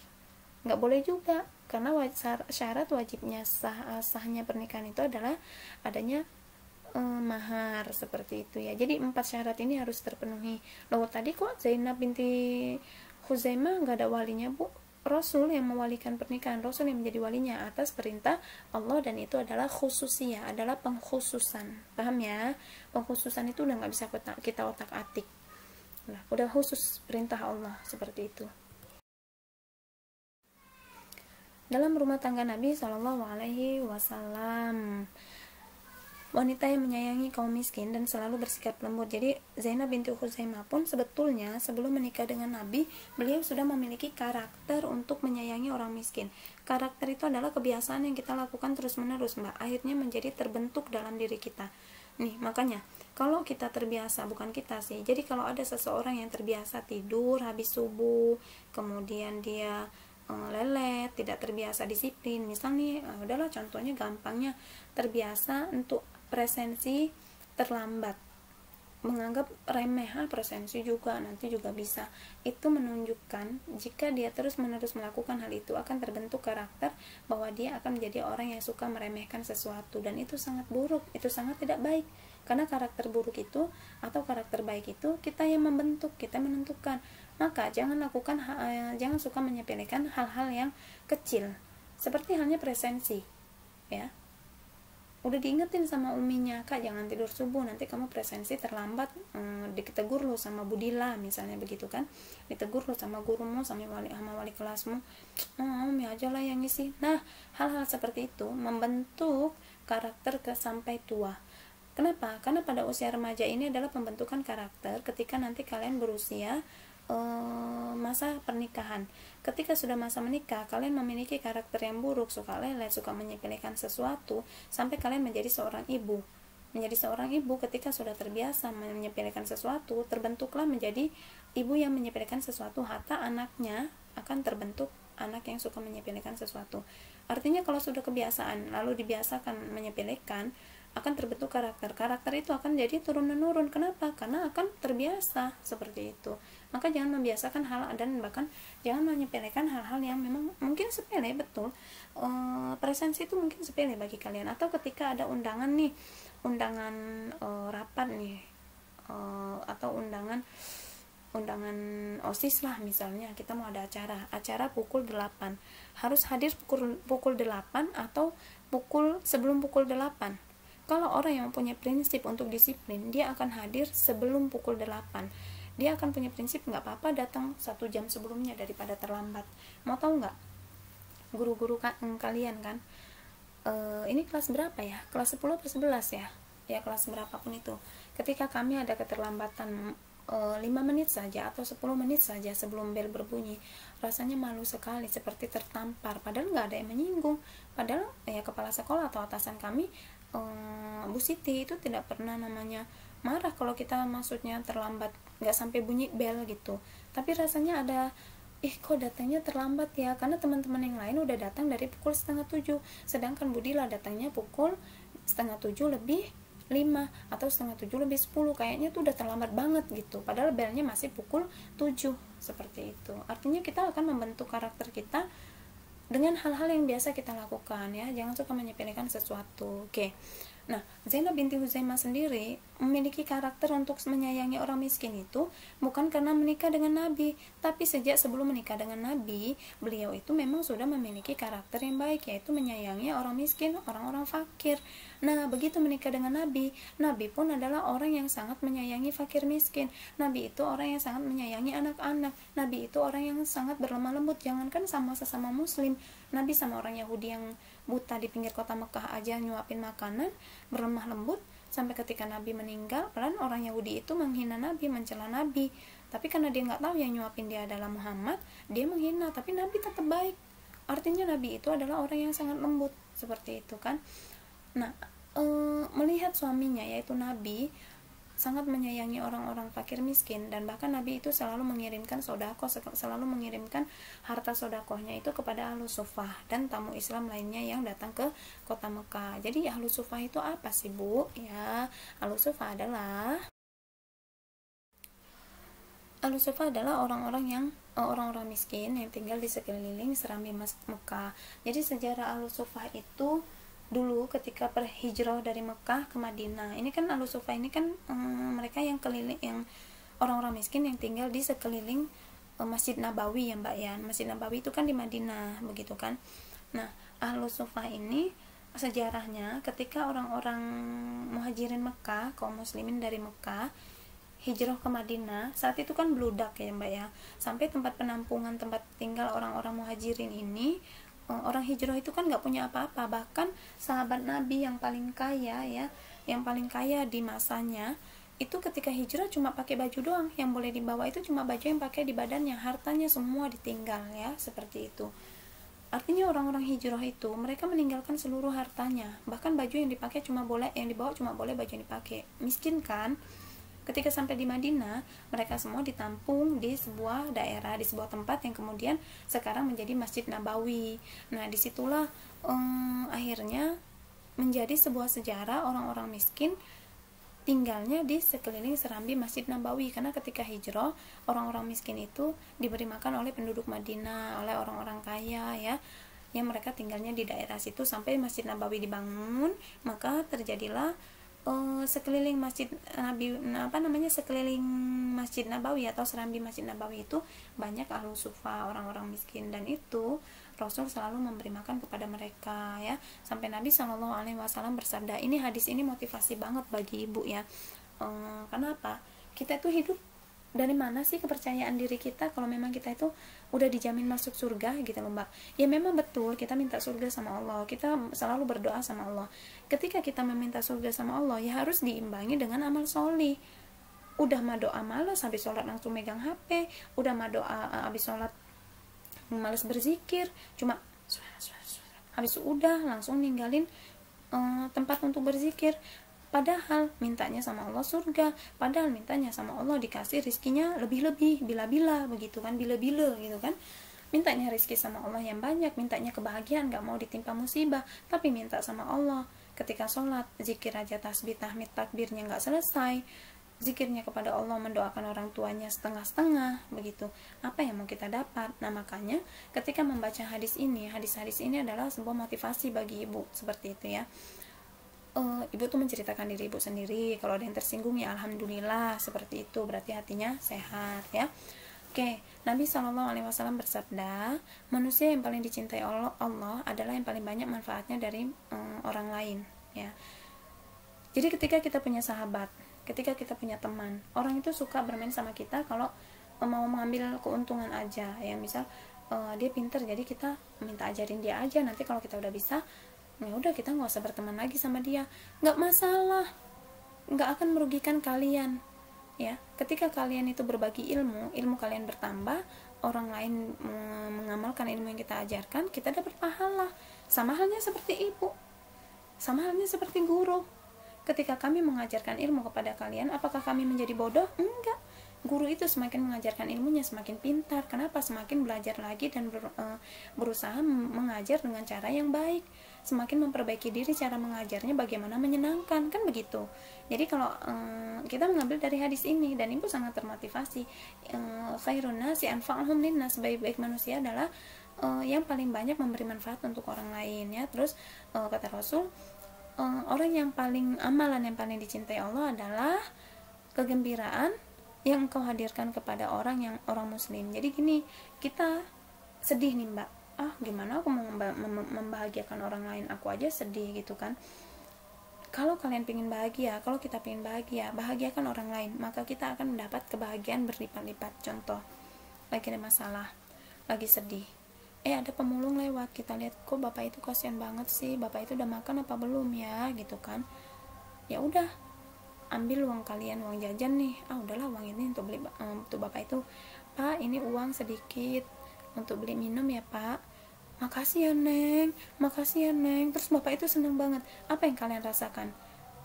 nggak boleh juga, karena syarat wajibnya sahnya pernikahan itu adalah adanya mahar, seperti itu ya. Jadi 4 syarat ini harus terpenuhi. Loh tadi kok Zainab binti Khuzaimah nggak ada walinya bu? Rasul yang mewalikan pernikahan, Rasul yang menjadi walinya atas perintah Allah, dan itu adalah khususiyah, adalah pengkhususan. Paham ya? Pengkhususan itu udah nggak bisa kita otak-atik. Nah, udah khusus perintah Allah, seperti itu. Dalam rumah tangga Nabi Shallallahu Alaihi Wasallam, wanita yang menyayangi kaum miskin dan selalu bersikap lembut. Jadi Zainab binti Khuzaimah pun sebetulnya sebelum menikah dengan Nabi, beliau sudah memiliki karakter untuk menyayangi orang miskin. Karakter itu adalah kebiasaan yang kita lakukan terus-menerus, mbak. Akhirnya menjadi terbentuk dalam diri kita. Nih, makanya kalau kita terbiasa, bukan kita sih. Jadi kalau ada seseorang yang terbiasa tidur habis subuh, kemudian dia lelet, tidak terbiasa disiplin. Misalnya, udahlah contohnya gampangnya, terbiasa untuk presensi terlambat, menganggap remeh, presensi juga nanti juga bisa. Itu menunjukkan jika dia terus-menerus melakukan hal itu akan terbentuk karakter bahwa dia akan menjadi orang yang suka meremehkan sesuatu, dan itu sangat buruk, itu sangat tidak baik. Karena karakter buruk itu atau karakter baik itu kita yang membentuk, kita menentukan. Maka jangan suka menyepelekan hal-hal yang kecil, seperti halnya presensi ya. Udah diingetin sama uminya, kak jangan tidur subuh, nanti kamu presensi terlambat, ditegur lo sama Budila misalnya begitu kan, ditegur lo sama gurumu, sama wali kelasmu, umi aja lah yang ngisi. Nah, hal-hal seperti itu membentuk karakter sampai tua. Kenapa? Karena pada usia remaja ini adalah pembentukan karakter ketika nanti kalian berusia masa pernikahan. Ketika sudah masa menikah, kalian memiliki karakter yang buruk, suka lelet, suka menyepelekan sesuatu, sampai kalian menjadi seorang ibu. Menjadi seorang ibu ketika sudah terbiasa menyepelekan sesuatu, terbentuklah menjadi ibu yang menyepelekan sesuatu, hatta anaknya akan terbentuk anak yang suka menyepelekan sesuatu. Artinya kalau sudah kebiasaan lalu dibiasakan menyepelekan, akan terbentuk karakter itu akan jadi turun-menurun. Kenapa? Karena akan terbiasa seperti itu. Maka jangan membiasakan hal, dan bahkan jangan menyepelekan hal-hal yang memang mungkin sepele, betul. Presensi itu mungkin sepele bagi kalian, atau ketika ada undangan nih, undangan rapat nih, atau undangan OSIS lah misalnya, kita mau ada acara pukul 8, harus hadir pukul 8 atau sebelum pukul 8. Kalau orang yang punya prinsip untuk disiplin, dia akan hadir sebelum pukul 8. Dia akan punya prinsip nggak apa-apa datang 1 jam sebelumnya daripada terlambat. Mau tahu nggak? Guru-guru kalian kan, ini kelas berapa ya? Kelas 10 atau 11 ya? Ya kelas berapapun itu. Ketika kami ada keterlambatan 5 menit saja atau 10 menit saja sebelum bel berbunyi, rasanya malu sekali, seperti tertampar. Padahal nggak ada yang menyinggung. Padahal ya kepala sekolah atau atasan kami, Bu Siti itu tidak pernah namanya marah kalau kita maksudnya terlambat, nggak sampai bunyi bel gitu. Tapi rasanya ada, kok datangnya terlambat ya, karena teman-teman yang lain udah datang dari pukul 6:30, sedangkan Budila datangnya pukul 6:30 lebih 5 atau 6:30 lebih 10, kayaknya tuh udah terlambat banget gitu, padahal belnya masih pukul 7, seperti itu. Artinya kita akan membentuk karakter kita dengan hal-hal yang biasa kita lakukan ya, jangan suka menyepelekan sesuatu. Oke. Nah, Zainab binti Khuzaimah sendiri memiliki karakter untuk menyayangi orang miskin itu bukan karena menikah dengan Nabi, tapi sejak sebelum menikah dengan Nabi, beliau itu memang sudah memiliki karakter yang baik, yaitu menyayangi orang miskin, orang-orang fakir. Nah, begitu menikah dengan Nabi, Nabi pun adalah orang yang sangat menyayangi fakir miskin. Nabi itu orang yang sangat menyayangi anak-anak. Nabi itu orang yang sangat berlemah lembut. Jangankan sama sesama muslim, Nabi sama orang Yahudi yang buta di pinggir kota Mekah aja nyuapin makanan, berlemah lembut. Sampai ketika Nabi meninggal, pelan orang Yahudi itu menghina Nabi, mencela Nabi. Tapi karena dia nggak tahu yang nyuapin dia adalah Muhammad, dia menghina. Tapi Nabi tetap baik. Artinya Nabi itu adalah orang yang sangat lembut, seperti itu kan. Nah, melihat suaminya yaitu Nabi sangat menyayangi orang-orang fakir miskin, dan bahkan Nabi itu selalu mengirimkan sodako, selalu mengirimkan harta sodakohnya itu kepada ahlu sufah dan tamu Islam lainnya yang datang ke kota Mekah. Jadi ahlu sufah itu apa sih, Bu? Ya, ahlu sufah adalah orang-orang yang orang-orang miskin yang tinggal di sekeliling serambi Mekah. Jadi sejarah ahlu sufah itu dulu ketika berhijrah dari Mekah ke Madinah, ini kan ahlu sufah ini kan mereka yang keliling, yang orang-orang miskin yang tinggal di sekeliling Masjid Nabawi ya Mbak ya. Masjid Nabawi itu kan di Madinah, begitu kan. Nah, ahlu sufah ini sejarahnya ketika orang-orang muhajirin Mekah, kaum muslimin dari Mekah hijrah ke Madinah, saat itu kan bludak ya Mbak ya, sampai tempat penampungan, tempat tinggal orang-orang muhajirin ini, orang hijrah itu kan nggak punya apa-apa. Bahkan sahabat Nabi yang paling kaya ya, yang paling kaya di masanya itu ketika hijrah cuma pakai baju doang, yang boleh dibawa itu cuma baju yang pakai di badannya, hartanya semua ditinggal ya, seperti itu. Artinya orang-orang hijrah itu mereka meninggalkan seluruh hartanya, bahkan baju yang dipakai cuma boleh, yang dibawa cuma boleh baju yang dipakai. Miskin kan. Ketika sampai di Madinah, mereka semua ditampung di sebuah daerah, di sebuah tempat yang kemudian sekarang menjadi Masjid Nabawi. Nah, disitulah akhirnya menjadi sebuah sejarah orang-orang miskin tinggalnya di sekeliling serambi Masjid Nabawi, karena ketika hijrah orang-orang miskin itu diberi makan oleh penduduk Madinah, oleh orang-orang kaya ya, yang mereka tinggalnya di daerah situ sampai Masjid Nabawi dibangun. Maka terjadilah sekeliling Masjid Nabi, sekeliling Masjid Nabawi atau serambi Masjid Nabawi itu banyak ahlu sufa, orang-orang miskin, dan itu Rasul selalu memberi makan kepada mereka ya, sampai Nabi SAW bersabda, ini hadis ini motivasi banget bagi ibu ya. Kenapa? Kita itu hidup dari mana sih kepercayaan diri kita kalau memang kita itu udah dijamin masuk surga gitu loh Mbak. Ya memang betul kita minta surga sama Allah, kita selalu berdoa sama Allah. Ketika kita meminta surga sama Allah ya harus diimbangi dengan amal solih. Udah mah doa malas, habis sholat langsung megang HP. Udah mah doa habis sholat malas berzikir, cuma habis udah langsung ninggalin tempat untuk berzikir. Padahal mintanya sama Allah surga, padahal mintanya sama Allah dikasih rizkinya lebih-lebih, bila-bila begitu kan, bila-bila gitu kan. Mintanya rizki sama Allah yang banyak, mintanya kebahagiaan, gak mau ditimpa musibah, tapi minta sama Allah. Ketika sholat, zikir aja tasbih, tahmid, takbirnya gak selesai, zikirnya kepada Allah, mendoakan orang tuanya setengah-setengah begitu, apa yang mau kita dapat? Nah makanya ketika membaca hadis-hadis ini adalah sebuah motivasi bagi ibu, seperti itu ya. Ibu tuh menceritakan diri ibu sendiri, kalau ada yang tersinggung ya alhamdulillah, seperti itu, berarti hatinya sehat ya. Oke, Nabi SAW bersabda, manusia yang paling dicintai Allah adalah yang paling banyak manfaatnya dari orang lain ya. Jadi ketika kita punya sahabat, ketika kita punya teman, orang itu suka bermain sama kita kalau mau mengambil keuntungan aja ya. Misal dia pinter, jadi kita minta ajarin dia aja, nanti kalau kita udah bisa ya udah kita nggak usah berteman lagi sama dia, nggak masalah, nggak akan merugikan kalian ya. Ketika kalian itu berbagi ilmu kalian bertambah, orang lain mengamalkan ilmu yang kita ajarkan, kita dapat pahala. Sama halnya seperti ibu, sama halnya seperti guru. Ketika kami mengajarkan ilmu kepada kalian, apakah kami menjadi bodoh? Enggak. Guru itu semakin mengajarkan ilmunya semakin pintar. Kenapa? Semakin belajar lagi dan berusaha mengajar dengan cara yang baik, semakin memperbaiki diri cara mengajarnya bagaimana menyenangkan, kan begitu. Jadi kalau kita mengambil dari hadis ini, dan ibu sangat termotivasi, khairun nasi anfa'uhum linnas, sebaik-baik manusia adalah yang paling banyak memberi manfaat untuk orang lain ya. Terus kata Rasul, orang yang paling, amalan yang paling dicintai Allah adalah kegembiraan yang engkau hadirkan kepada orang muslim. Jadi gini, kita sedih nih Mbak, gimana aku mau membahagiakan orang lain, aku aja sedih gitu kan. Kalau kalian pengen bahagia, kalau kita pengen bahagia, bahagiakan orang lain, maka kita akan mendapat kebahagiaan berlipat-lipat. Contoh, lagi ada masalah, lagi sedih, ada pemulung lewat, kita lihat kok bapak itu kasihan banget sih, bapak itu udah makan apa belum ya, gitu kan. Ya udah, ambil uang kalian, uang jajan nih, udahlah uang ini untuk beli untuk bapak itu. Pak, ini uang sedikit untuk beli minum ya pak, makasih ya neng, makasih ya neng. Terus bapak itu senang banget. Apa yang kalian rasakan?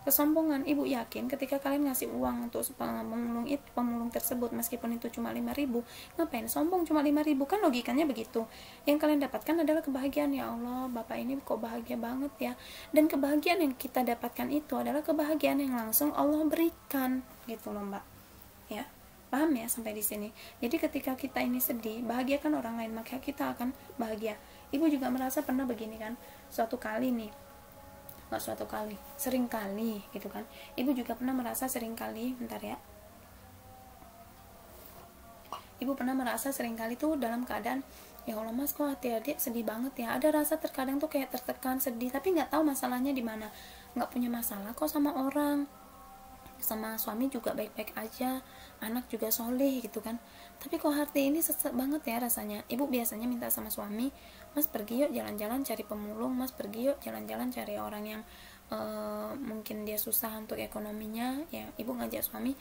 Kesombongan. Ibu yakin ketika kalian ngasih uang untuk pemulung tersebut, meskipun itu cuma 5.000, ngapain sombong cuma 5.000? Kan logikanya begitu. Yang kalian dapatkan adalah kebahagiaan. Ya Allah, bapak ini kok bahagia banget ya. Dan kebahagiaan yang kita dapatkan itu adalah kebahagiaan yang langsung Allah berikan, gitu loh mbak. Ya, paham ya sampai di sini? Jadi ketika kita ini sedih, bahagiakan orang lain, maka kita akan bahagia. Ibu juga merasa pernah begini kan, suatu kali nih, nggak suatu kali, sering kali gitu kan. Ibu juga pernah merasa sering kali, bentar ya, ibu pernah merasa sering kali tuh dalam keadaan, ya Allah mas kok hati adik sedih banget ya. Ada rasa terkadang tuh kayak tertekan, sedih, tapi nggak tahu masalahnya di mana. Nggak punya masalah kok sama orang, sama suami juga baik-baik aja, anak juga soleh gitu kan, tapi kok hati ini sesek banget ya rasanya. Ibu biasanya minta sama suami, mas pergi yuk jalan-jalan cari pemulung, mas pergi yuk jalan-jalan cari orang yang mungkin dia susah untuk ekonominya ya. Ibu ngajak suami,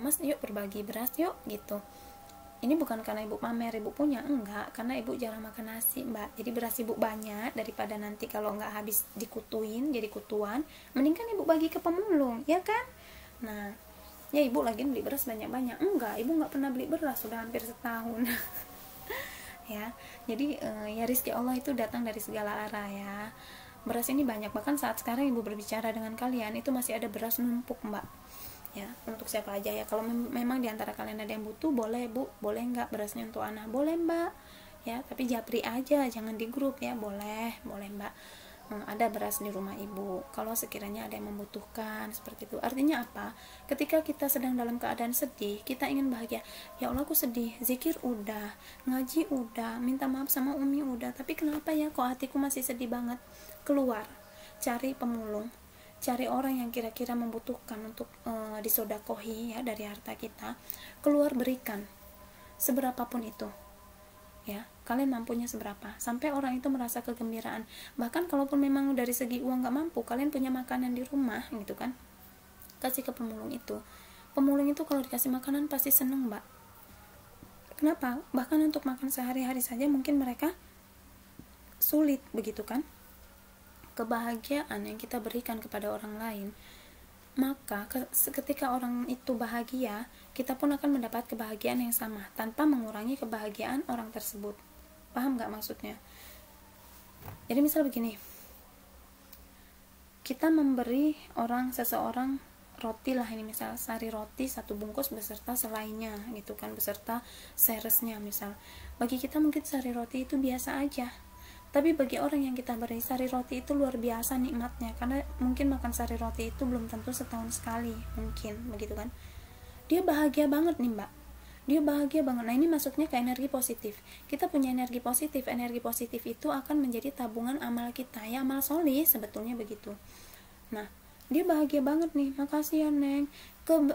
mas yuk berbagi beras yuk gitu. Ini bukan karena ibu pamer ibu punya, enggak, karena ibu jarang makan nasi mbak. Jadi beras ibu banyak, daripada nanti kalau nggak habis dikutuin jadi kutuan, mending ibu bagi ke pemulung, ya kan. Nah, ya ibu lagi beli beras banyak-banyak. Enggak, ibu nggak pernah beli beras sudah hampir setahun. Ya, jadi ya rezeki Allah itu datang dari segala arah ya. Beras ini banyak, bahkan saat sekarang ibu berbicara dengan kalian itu masih ada beras numpuk mbak. Ya, untuk siapa aja ya. Kalau memang diantara kalian ada yang butuh, boleh bu, boleh nggak berasnya untuk anak, boleh mbak. Ya, tapi japri aja, jangan di grup ya. Boleh mbak. Ada beras di rumah ibu kalau sekiranya ada yang membutuhkan, seperti itu. Artinya apa? Ketika kita sedang dalam keadaan sedih, kita ingin bahagia, ya Allah aku sedih, zikir udah, ngaji udah, minta maaf sama umi udah, tapi kenapa ya kok hatiku masih sedih banget? Keluar, cari pemulung, cari orang yang kira-kira membutuhkan untuk disodakohi ya dari harta kita, keluar berikan seberapapun itu ya, kalian mampunya seberapa, sampai orang itu merasa kegembiraan. Bahkan kalaupun memang dari segi uang nggak mampu, kalian punya makanan di rumah gitu kan, kasih ke pemulung itu. Pemulung itu kalau dikasih makanan pasti seneng mbak. Kenapa? Bahkan untuk makan sehari-hari saja mungkin mereka sulit, begitu kan. Kebahagiaan yang kita berikan kepada orang lain, maka ketika orang itu bahagia, kita pun akan mendapat kebahagiaan yang sama tanpa mengurangi kebahagiaan orang tersebut. Paham gak maksudnya? Jadi misal begini, kita memberi seseorang roti lah, ini misal sari roti 1 bungkus beserta selainya gitu kan, beserta seresnya misal. Bagi kita mungkin sari roti itu biasa aja, tapi bagi orang yang kita beri sari roti itu luar biasa nikmatnya, karena mungkin makan sari roti itu belum tentu setahun sekali, mungkin begitu kan. Dia bahagia banget nih mbak, dia bahagia banget. Nah ini masuknya ke energi positif. Kita punya energi positif itu akan menjadi tabungan amal kita ya, amal solih sebetulnya begitu. Nah dia bahagia banget nih, makasih ya neng.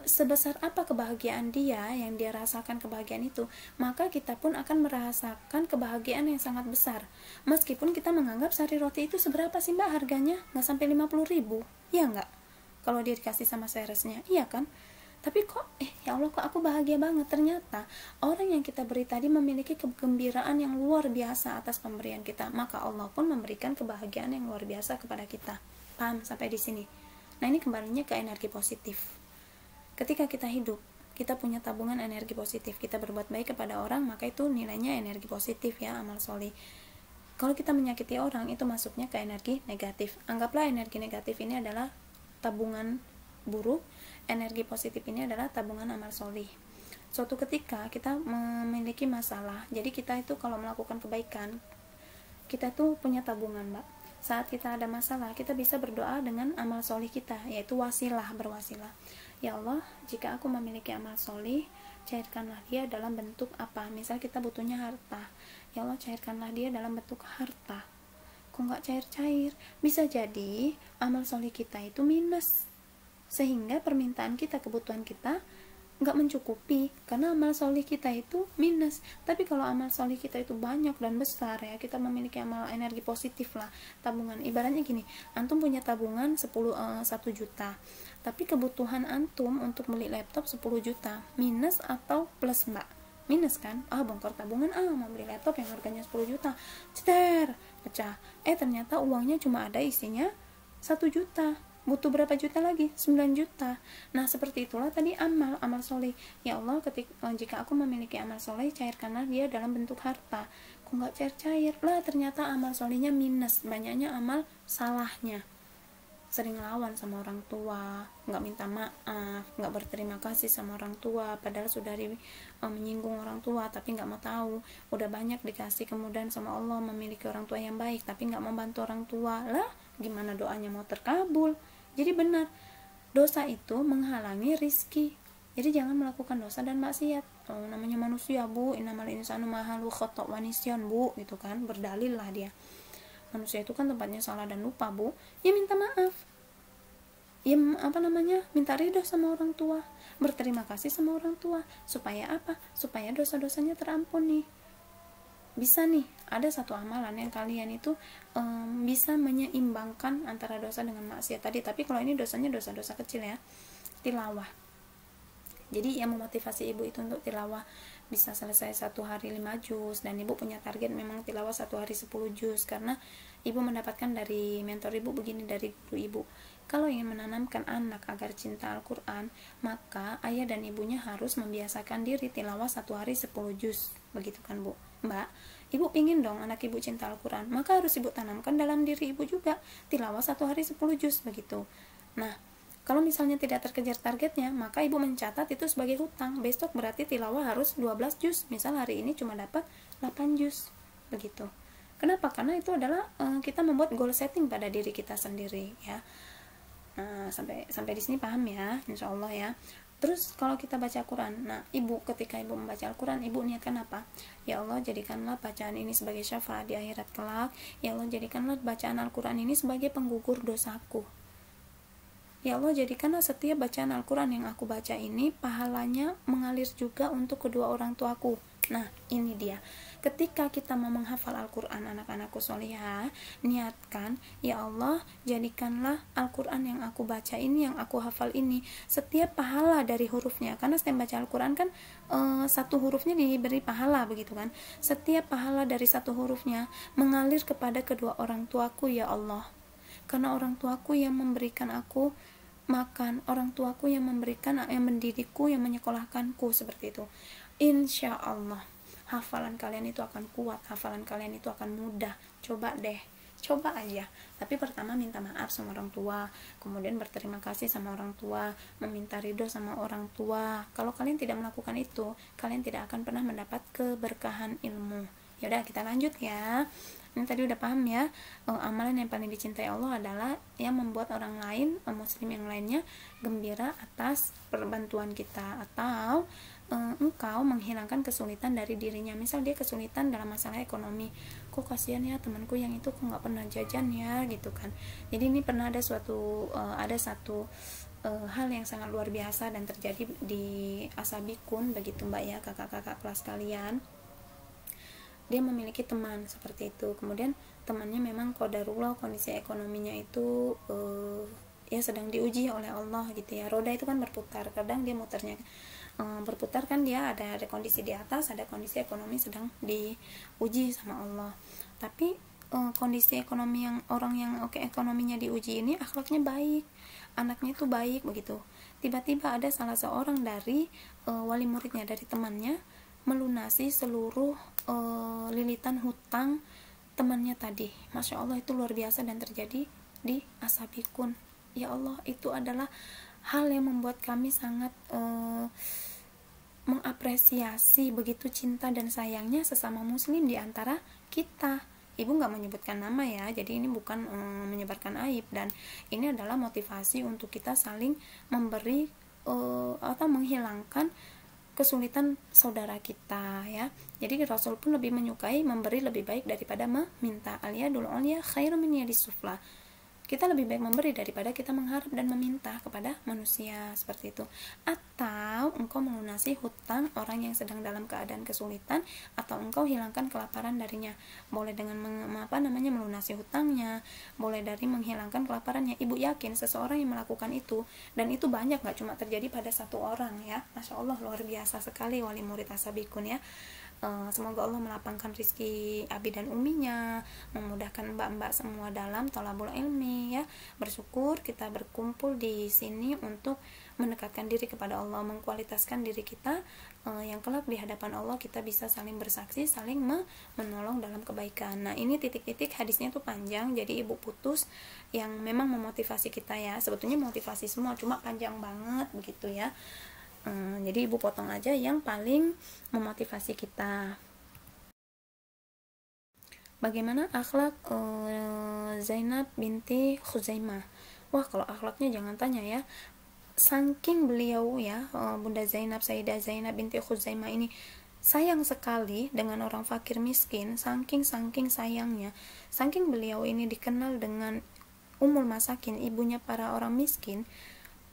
Sebesar apa kebahagiaan dia, yang dia rasakan kebahagiaan itu, maka kita pun akan merasakan kebahagiaan yang sangat besar. Meskipun kita menganggap sari roti itu seberapa sih mbak harganya, nggak sampai 50.000 ya nggak, kalau dia dikasih sama seresnya, iya kan. Tapi kok ya Allah kok aku bahagia banget. Ternyata orang yang kita beri tadi memiliki kegembiraan yang luar biasa atas pemberian kita, maka Allah pun memberikan kebahagiaan yang luar biasa kepada kita. Paham sampai di sini? Nah ini kembalinya ke energi positif. Ketika kita hidup, kita punya tabungan energi positif, kita berbuat baik kepada orang, maka itu nilainya energi positif ya, amal solih. Kalau kita menyakiti orang, itu masuknya ke energi negatif. Anggaplah energi negatif ini adalah tabungan buruk, energi positif ini adalah tabungan amal solih. Suatu ketika kita memiliki masalah, jadi kita itu kalau melakukan kebaikan, kita tuh punya tabungan mbak. Saat kita ada masalah, kita bisa berdoa dengan amal solih kita, yaitu wasilah, berwasilah. Ya Allah, jika aku memiliki amal solih, cairkanlah dia dalam bentuk apa. Misal kita butuhnya harta, ya Allah cairkanlah dia dalam bentuk harta. kok nggak cair-cair? Bisa jadi amal soleh kita itu minus, sehingga permintaan kita, kebutuhan kita nggak mencukupi karena amal soleh kita itu minus. Tapi kalau amal soleh kita itu banyak dan besar ya, kita memiliki amal energi positif lah, tabungan. Ibaratnya gini, antum punya tabungan 1 juta, tapi kebutuhan antum untuk beli laptop 10 juta, minus atau plus mbak? Minus kan? Bongkar tabungan, mau beli laptop yang harganya 10 juta, ceter, pecah. Ternyata uangnya cuma ada isinya 1 juta, butuh berapa juta lagi? 9 juta. Nah seperti itulah tadi amal soleh. Ya Allah, jika aku memiliki amal soleh, cairkanlah dia dalam bentuk harta. Kok nggak cair-cair? Lah ternyata amal solehnya minus, banyaknya amal salahnya. Sering lawan sama orang tua, nggak minta maaf, nggak berterima kasih sama orang tua, padahal sudah menyinggung orang tua tapi nggak mau tahu. Udah banyak dikasih kemudahan sama Allah, memiliki orang tua yang baik tapi nggak membantu orang tua. Lah gimana doanya mau terkabul? Jadi benar, dosa itu menghalangi rizki. Jadi jangan melakukan dosa dan maksiat. Namanya manusia bu, innamal insanu mahalu khata' wa nisyan bu, gitu kan, berdalil lah dia. Manusia itu kan tempatnya salah dan lupa bu. Ya minta maaf, ya minta ridho sama orang tua, berterima kasih sama orang tua. Supaya apa? Supaya dosa-dosanya terampuni. Bisa nih, ada satu amalan yang kalian itu bisa menyeimbangkan antara dosa dengan maksiat tadi. Tapi kalau ini dosanya dosa-dosa kecil ya, tilawah. Jadi yang memotivasi ibu itu untuk tilawah bisa selesai 1 hari 5 juz, dan ibu punya target memang tilawah 1 hari 10 juz, karena ibu mendapatkan dari mentor ibu begini, dari guru ibu, kalau ingin menanamkan anak agar cinta Al-Quran, maka ayah dan ibunya harus membiasakan diri tilawah 1 hari 10 juz, begitu kan bu? Mbak, ibu pingin dong anak ibu cinta Al-Quran, maka harus ibu tanamkan dalam diri ibu juga tilawah 1 hari 10 juz, begitu. Nah, kalau misalnya tidak terkejar targetnya, maka ibu mencatat itu sebagai hutang. Besok berarti tilawah harus 12 juz. Misal hari ini cuma dapat 8 juz. Begitu. Kenapa? Karena itu adalah kita membuat goal setting pada diri kita sendiri ya. Nah, sampai di sini paham ya, insya Allah ya. Terus kalau kita baca Quran, nah ibu ketika ibu membaca Al-Quran, ibu niatkan apa? Ya Allah, jadikanlah bacaan ini sebagai syafaat di akhirat kelak. Ya Allah, jadikanlah bacaan Al-Quran ini sebagai penggugur dosaku. Ya Allah, jadikanlah setiap bacaan Al-Quran yang aku baca ini pahalanya mengalir juga untuk kedua orang tuaku. Nah ini dia, ketika kita mau menghafal Al-Quran, anak-anakku solihah, niatkan, ya Allah, jadikanlah Al-Quran yang aku baca ini, yang aku hafal ini, setiap pahala dari hurufnya, karena setiap baca Al-Quran kan satu hurufnya diberi pahala, begitu kan. Setiap pahala dari satu hurufnya mengalir kepada kedua orang tuaku, ya Allah, karena orang tuaku yang memberikan aku makan, orang tuaku yang memberikan, yang mendidikku, yang menyekolahkanku, seperti itu. Insya Allah hafalan kalian itu akan kuat, hafalan kalian itu akan mudah. Coba deh, coba aja. Tapi pertama minta maaf sama orang tua, kemudian berterima kasih sama orang tua, meminta ridho sama orang tua. Kalau kalian tidak melakukan itu, kalian tidak akan pernah mendapat keberkahan ilmu. Yaudah, kita lanjut ya. Ini tadi udah paham ya, amalan yang paling dicintai Allah adalah yang membuat orang lain, muslim yang lainnya gembira atas perbantuan kita, atau engkau menghilangkan kesulitan dari dirinya. Misal dia kesulitan dalam masalah ekonomi, kok kasihan ya temanku yang itu kok nggak pernah jajan ya, gitu kan. Jadi ini pernah ada satu hal yang sangat luar biasa dan terjadi di Asabikun, begitu mbak ya, kakak-kakak kelas kalian. Dia memiliki teman seperti itu, kemudian temannya memang qadarullah, kondisi ekonominya itu ya sedang diuji oleh Allah gitu ya. Roda itu kan berputar, kadang dia muternya berputar kan, dia ada kondisi di atas, ada kondisi ekonomi sedang diuji sama Allah. Tapi kondisi ekonomi yang orang yang ekonominya diuji ini akhlaknya baik, anaknya itu baik begitu. Tiba-tiba ada salah seorang dari wali muridnya, dari temannya, melunasi seluruh lilitan hutang temannya tadi. Masya Allah, itu luar biasa dan terjadi di Asabikun. Ya Allah, itu adalah hal yang membuat kami sangat mengapresiasi begitu cinta dan sayangnya sesama muslim di antara kita. Ibu nggak menyebutkan nama ya, jadi ini bukan menyebarkan aib, dan ini adalah motivasi untuk kita saling memberi atau menghilangkan kesulitan saudara kita ya. Jadi Rasul pun lebih menyukai memberi lebih baik daripada meminta. Al-yadul ulya khairum min yadis sufla. Kita lebih baik memberi daripada kita mengharap dan meminta kepada manusia, seperti itu. Atau engkau melunasi hutang orang yang sedang dalam keadaan kesulitan, atau engkau hilangkan kelaparan darinya. Boleh dengan melunasi hutangnya, boleh dari menghilangkan kelaparannya. Ibu yakin seseorang yang melakukan itu, dan itu banyak, gak cuma terjadi pada satu orang ya. Masya Allah, luar biasa sekali wali murid asabikun ya. Semoga Allah melapangkan rizki abi dan uminya, memudahkan mbak-mbak semua dalam thalabul ilmi ya. Bersyukur kita berkumpul di sini untuk mendekatkan diri kepada Allah, mengkualitaskan diri kita, yang kelak di hadapan Allah kita bisa saling bersaksi, saling menolong dalam kebaikan. Nah, ini titik-titik hadisnya tuh panjang, jadi ibu putus yang memang memotivasi kita ya. Sebetulnya motivasi semua, cuma panjang banget begitu ya. Jadi ibu potong aja yang paling memotivasi kita. Bagaimana akhlak Zainab binti Khuzaimah? Wah, kalau akhlaknya jangan tanya ya. Saking beliau ya, Bunda Zainab, Sayyidah Zainab binti Khuzaimah ini sayang sekali dengan orang fakir miskin, saking sayangnya, saking beliau ini dikenal dengan Ummul Masakin, ibunya para orang miskin.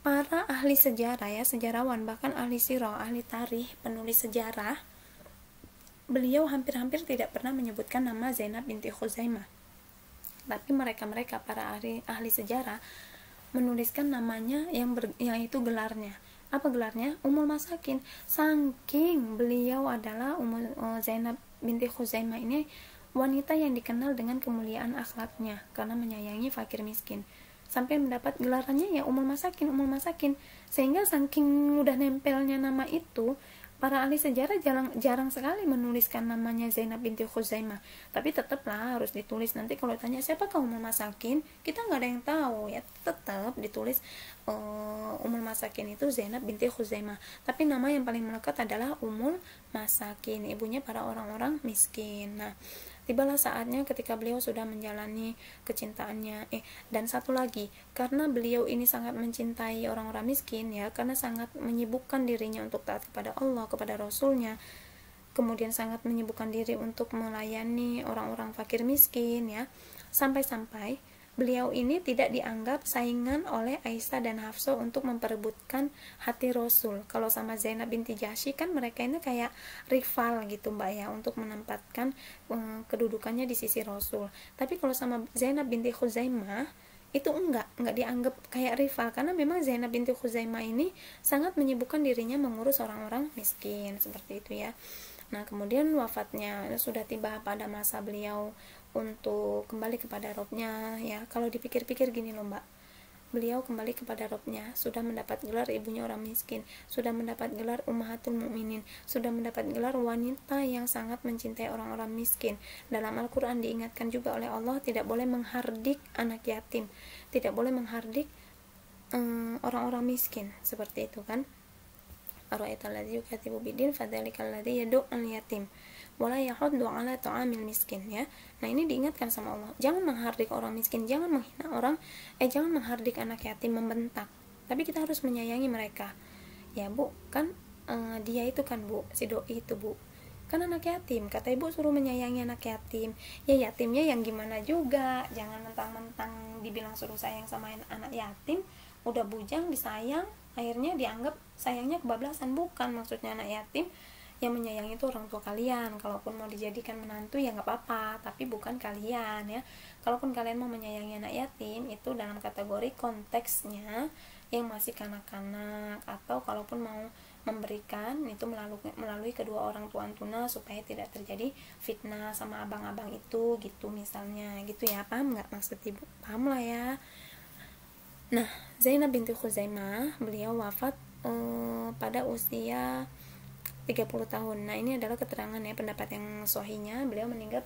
Para ahli sejarah ya, sejarawan, bahkan ahli sirah, ahli tarikh, penulis sejarah, beliau hampir-hampir tidak pernah menyebutkan nama Zainab binti Khuzaimah. Tapi mereka para ahli sejarah menuliskan namanya yang itu gelarnya. Apa gelarnya? Ummul Masakin. Saking beliau adalah Zainab binti Khuzaimah ini wanita yang dikenal dengan kemuliaan akhlaknya karena menyayangi fakir miskin, sampai mendapat gelarannya ya Ummul Masakin. Sehingga saking mudah nempelnya nama itu, para ahli sejarah jarang sekali menuliskan namanya Zainab binti Khuzaimah. Tapi tetaplah harus ditulis. Nanti kalau tanya siapa Ummul Masakin, kita nggak ada yang tahu ya, tetap ditulis Ummul Masakin itu Zainab binti Khuzaimah. Tapi nama yang paling melekat adalah Ummul Masakin, ibunya para orang-orang miskin. Nah, tibalah saatnya ketika beliau sudah menjalani kecintaannya. Dan satu lagi, karena beliau ini sangat mencintai orang-orang miskin ya, karena sangat menyibukkan dirinya untuk taat kepada Allah, kepada Rasulnya, kemudian sangat menyibukkan diri untuk melayani orang-orang fakir miskin ya, sampai-sampai beliau ini tidak dianggap saingan oleh Aisyah dan Hafsah untuk memperebutkan hati Rasul. Kalau sama Zainab binti Jahsy kan mereka ini kayak rival gitu mbak ya, untuk menempatkan kedudukannya di sisi Rasul. Tapi kalau sama Zainab binti Khuzaimah itu enggak dianggap kayak rival, karena memang Zainab binti Khuzaimah ini sangat menyibukkan dirinya mengurus orang-orang miskin, seperti itu ya. Nah, kemudian wafatnya sudah tiba pada masa beliau untuk kembali kepada Robnya ya. Kalau dipikir-pikir gini loh mbak, beliau kembali kepada Robnya, sudah mendapat gelar ibunya orang miskin, sudah mendapat gelar Ummahatul Mukminin, sudah mendapat gelar wanita yang sangat mencintai orang-orang miskin. Dalam Al-Quran diingatkan juga oleh Allah, tidak boleh menghardik anak yatim, tidak boleh menghardik orang-orang miskin, seperti itu kan. Ara'aital ladzi yukadzibu biddin fadzalikal ladzi yad'ul yatim wala yahuddu ala ta'amil miskin ya. Nah, ini diingatkan sama Allah, jangan menghardik orang miskin, jangan menghina orang, jangan menghardik anak yatim, membentak. Tapi kita harus menyayangi mereka. Ya, Bu, kan dia itu kan, Bu, si doi itu, Bu, kan anak yatim, kata ibu suruh menyayangi anak yatim. Ya, yatimnya yang gimana juga, jangan mentang-mentang dibilang suruh sayang sama anak yatim, udah bujang disayang, akhirnya dianggap sayangnya kebablasan. Bukan, maksudnya anak yatim yang menyayangi itu orang tua kalian. Kalaupun mau dijadikan menantu ya nggak apa-apa, tapi bukan kalian ya. Kalaupun kalian mau menyayangi anak yatim, itu dalam kategori konteksnya yang masih kanak-kanak, atau kalaupun mau memberikan itu melalui kedua orang tua antuna, supaya tidak terjadi fitnah sama abang-abang itu gitu misalnya, gitu ya. Paham nggak maksud ibu? Paham lah ya. Nah, Zainab binti Khuzaimah beliau wafat pada usia 30 tahun. Nah, ini adalah keterangan ya, pendapat yang sahihnya, beliau meninggal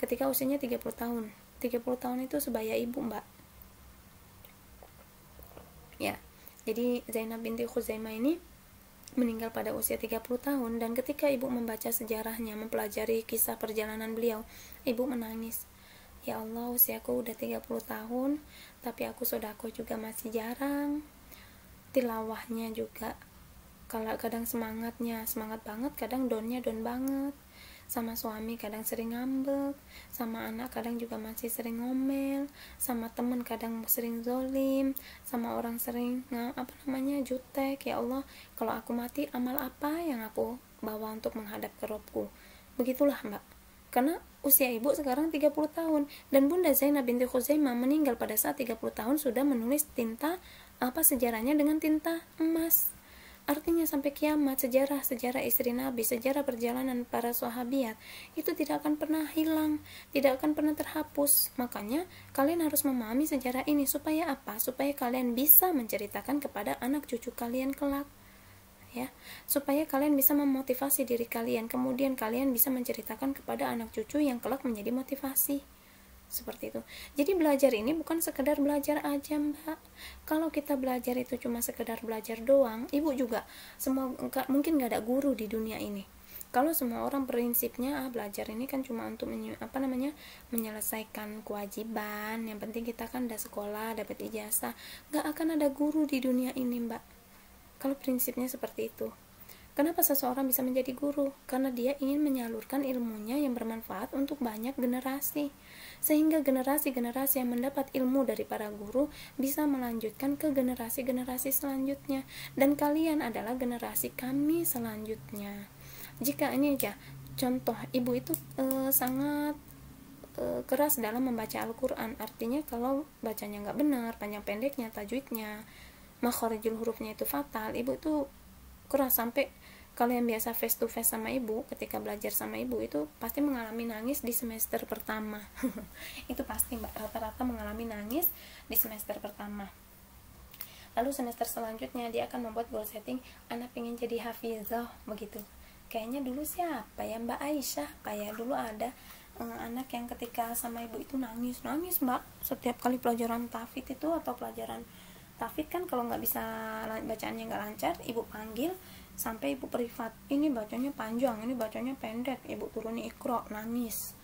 ketika usianya 30 tahun. 30 tahun itu sebaya ibu, Mbak. Ya. Jadi Zainab binti Khuzaimah ini meninggal pada usia 30 tahun, dan ketika ibu membaca sejarahnya, mempelajari kisah perjalanan beliau, ibu menangis. Ya Allah, usiaku udah 30 tahun, tapi aku sedekah juga masih jarang. Tilawahnya juga Kalau kadang semangat banget, kadang downnya down banget. Sama suami kadang sering ngambek, sama anak kadang juga masih sering ngomel, sama temen kadang sering zolim, sama orang sering jutek. Ya Allah, kalau aku mati, amal apa yang aku bawa untuk menghadap ke Robku? Begitulah Mbak. Karena usia ibu sekarang 30 tahun, dan Bunda Zainab binti Khuzaimah meninggal pada saat 30 tahun sudah menulis sejarahnya dengan tinta emas. Artinya sampai kiamat sejarah istri Nabi, sejarah perjalanan para sahabiat itu tidak akan pernah hilang, tidak akan pernah terhapus. Makanya kalian harus memahami sejarah ini supaya apa? Supaya kalian bisa menceritakan kepada anak cucu kalian kelak. Ya, supaya kalian bisa memotivasi diri kalian, kemudian kalian bisa menceritakan kepada anak cucu yang kelak menjadi motivasi. Seperti itu. Jadi belajar ini bukan sekedar belajar aja Mbak. Kalau kita belajar itu cuma sekedar belajar doang, ibu juga mungkin gak ada guru di dunia ini. Kalau semua orang prinsipnya belajar ini kan cuma untuk menyelesaikan kewajiban, yang penting kita kan udah sekolah, dapat ijazah, gak akan ada guru di dunia ini Mbak. Kalau prinsipnya seperti itu. Kenapa seseorang bisa menjadi guru? Karena dia ingin menyalurkan ilmunya yang bermanfaat untuk banyak generasi, sehingga generasi-generasi yang mendapat ilmu dari para guru bisa melanjutkan ke generasi-generasi selanjutnya, dan kalian adalah generasi kami selanjutnya. Jika ini aja contoh, ibu itu sangat keras dalam membaca Al-Quran. Artinya kalau bacanya nggak benar, panjang pendeknya, tajwidnya, makharijul hurufnya itu fatal, ibu itu keras. Sampai kalian biasa face to face sama ibu, ketika belajar sama ibu itu pasti mengalami nangis di semester pertama. Itu pasti Mbak, rata-rata mengalami nangis di semester pertama. Lalu semester selanjutnya dia akan membuat goal setting, anak pengen jadi hafizah, begitu. Kayaknya dulu siapa ya, Mbak Aisyah, kayak dulu ada anak yang ketika sama ibu itu nangis Mbak, setiap kali pelajaran tahfidz itu, atau pelajaran tahfidz kan kalau nggak bisa bacaannya nggak lancar, ibu panggil sampai ibu privat, ini bacanya panjang, ini bacanya pendek, ibu turuni Iqra, nangis.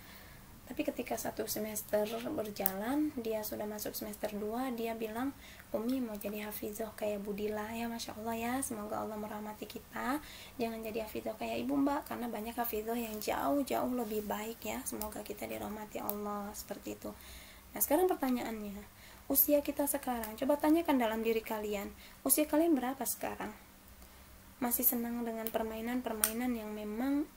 Tapi ketika satu semester berjalan, dia sudah masuk semester 2, dia bilang, Umi mau jadi hafizah kayak Budila. Ya Masya Allah ya, semoga Allah merahmati kita, jangan jadi hafizah kayak ibu Mbak, karena banyak hafizah yang jauh-jauh lebih baik ya, semoga kita dirahmati Allah, seperti itu. Nah sekarang pertanyaannya, usia kita sekarang, coba tanyakan dalam diri kalian, usia kalian berapa sekarang? Masih senang dengan permainan-permainan yang memang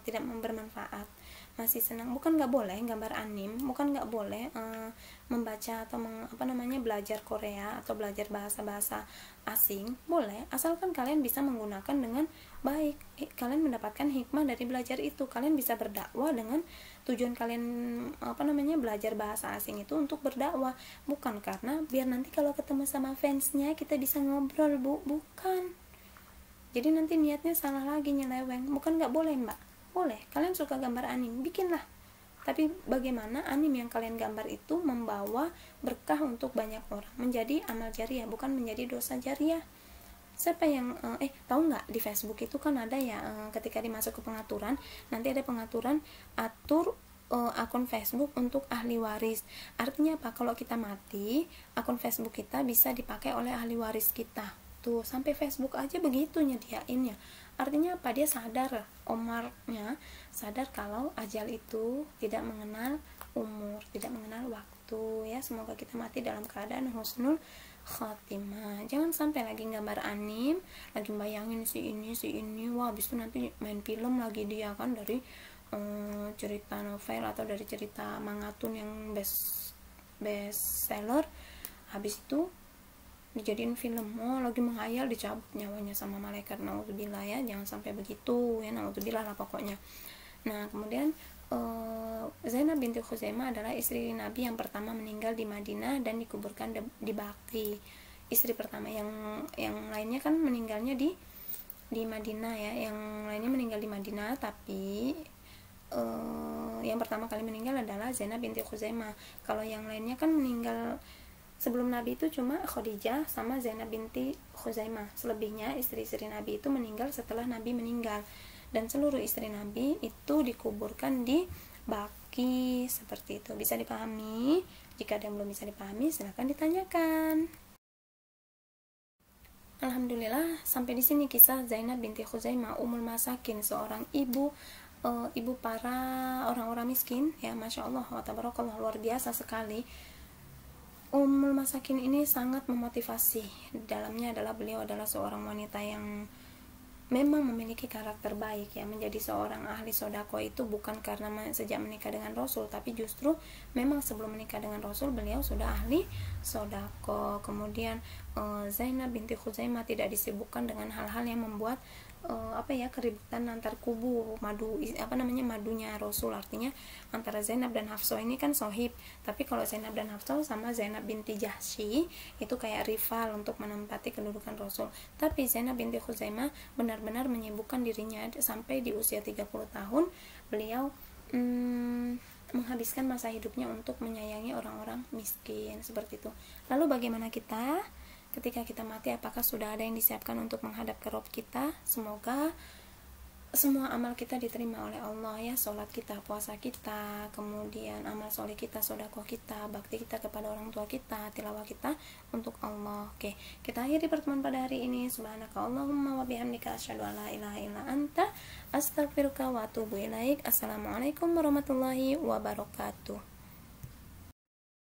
tidak bermanfaat? Masih senang, bukan nggak boleh gambar anim, bukan nggak boleh membaca atau belajar Korea atau belajar bahasa-bahasa asing, boleh, asalkan kalian bisa menggunakan dengan baik. Kalian mendapatkan hikmah dari belajar itu, kalian bisa berdakwah dengan tujuan kalian belajar bahasa asing itu untuk berdakwah, bukan karena biar nanti kalau ketemu sama fansnya kita bisa ngobrol, bukan. Jadi nanti niatnya salah lagi, nyeleweng. Bukan nggak boleh Mbak, boleh. Kalian suka gambar anim, bikinlah. Tapi bagaimana anim yang kalian gambar itu membawa berkah untuk banyak orang, menjadi amal jariah, bukan menjadi dosa jariah. Siapa yang tahu nggak, di Facebook itu kan ada ya, ketika dimasuk ke pengaturan, nanti ada pengaturan atur akun Facebook untuk ahli waris. Artinya apa? Kalau kita mati, akun Facebook kita bisa dipakai oleh ahli waris kita. Tuh, sampai Facebook aja begitu nyediainnya. Artinya apa? Dia sadar, Omarnya sadar kalau ajal itu tidak mengenal umur, tidak mengenal waktu ya. Semoga kita mati dalam keadaan husnul khatimah. Jangan sampai lagi gambar anim, lagi bayangin si ini, wah habis itu nanti main film lagi dia kan, dari cerita novel atau dari cerita mangatun yang best seller, habis itu dijadiin film, lagi menghayal dicabut nyawanya sama malaikat. Naudzubillah ya, jangan sampai begitu ya, naudzubillah lah pokoknya. Nah kemudian Zainab binti Khuzaimah adalah istri Nabi yang pertama meninggal di Madinah dan dikuburkan di Baqi. Istri pertama, yang lainnya kan meninggalnya di Madinah ya, yang lainnya meninggal di Madinah, tapi yang pertama kali meninggal adalah Zainab binti Khuzaimah. Kalau yang lainnya kan meninggal sebelum Nabi itu cuma Khadijah sama Zainab binti Khuzaimah. Selebihnya istri-istri Nabi itu meninggal setelah Nabi meninggal, dan seluruh istri Nabi itu dikuburkan di Baqi. Seperti itu. Bisa dipahami? Jika ada yang belum bisa dipahami silahkan ditanyakan. Alhamdulillah, sampai di sini kisah Zainab binti Khuzaimah Ummul Masakin, seorang ibu para orang-orang miskin ya. Masya Allah wa tabarakallah, luar biasa sekali. Ummul Masakin ini sangat memotivasi. Dalamnya adalah beliau adalah seorang wanita yang memang memiliki karakter baik ya. Menjadi seorang ahli sodako itu bukan karena sejak menikah dengan Rasul, tapi justru memang sebelum menikah dengan Rasul beliau sudah ahli sodako. Kemudian Zainab binti Khuzaimah tidak disibukkan dengan hal-hal yang membuat keributan antar kubu, madunya Rasul. Artinya antara Zainab dan Hafsah ini kan sohib, tapi kalau Zainab dan Hafsah sama Zainab binti Jahsy itu kayak rival untuk menempati kedudukan Rasul. Tapi Zainab binti Khuzaimah benar-benar menyibukkan dirinya sampai di usia 30 tahun beliau menghabiskan masa hidupnya untuk menyayangi orang-orang miskin, seperti itu. Lalu bagaimana kita ketika kita mati, apakah sudah ada yang disiapkan untuk menghadap ke Rob kita? Semoga semua amal kita diterima oleh Allah ya. Sholat kita, puasa kita, kemudian amal soleh kita, sedekah kita, bakti kita kepada orang tua kita, tilawah kita untuk Allah. Oke, kita akhiri pertemuan pada hari ini. Subhanaka Allahumma wa bihamdika asyhadu an la ilaha illa anta astaghfiruka wa atubu ilaik. Assalamualaikum warahmatullahi wabarakatuh.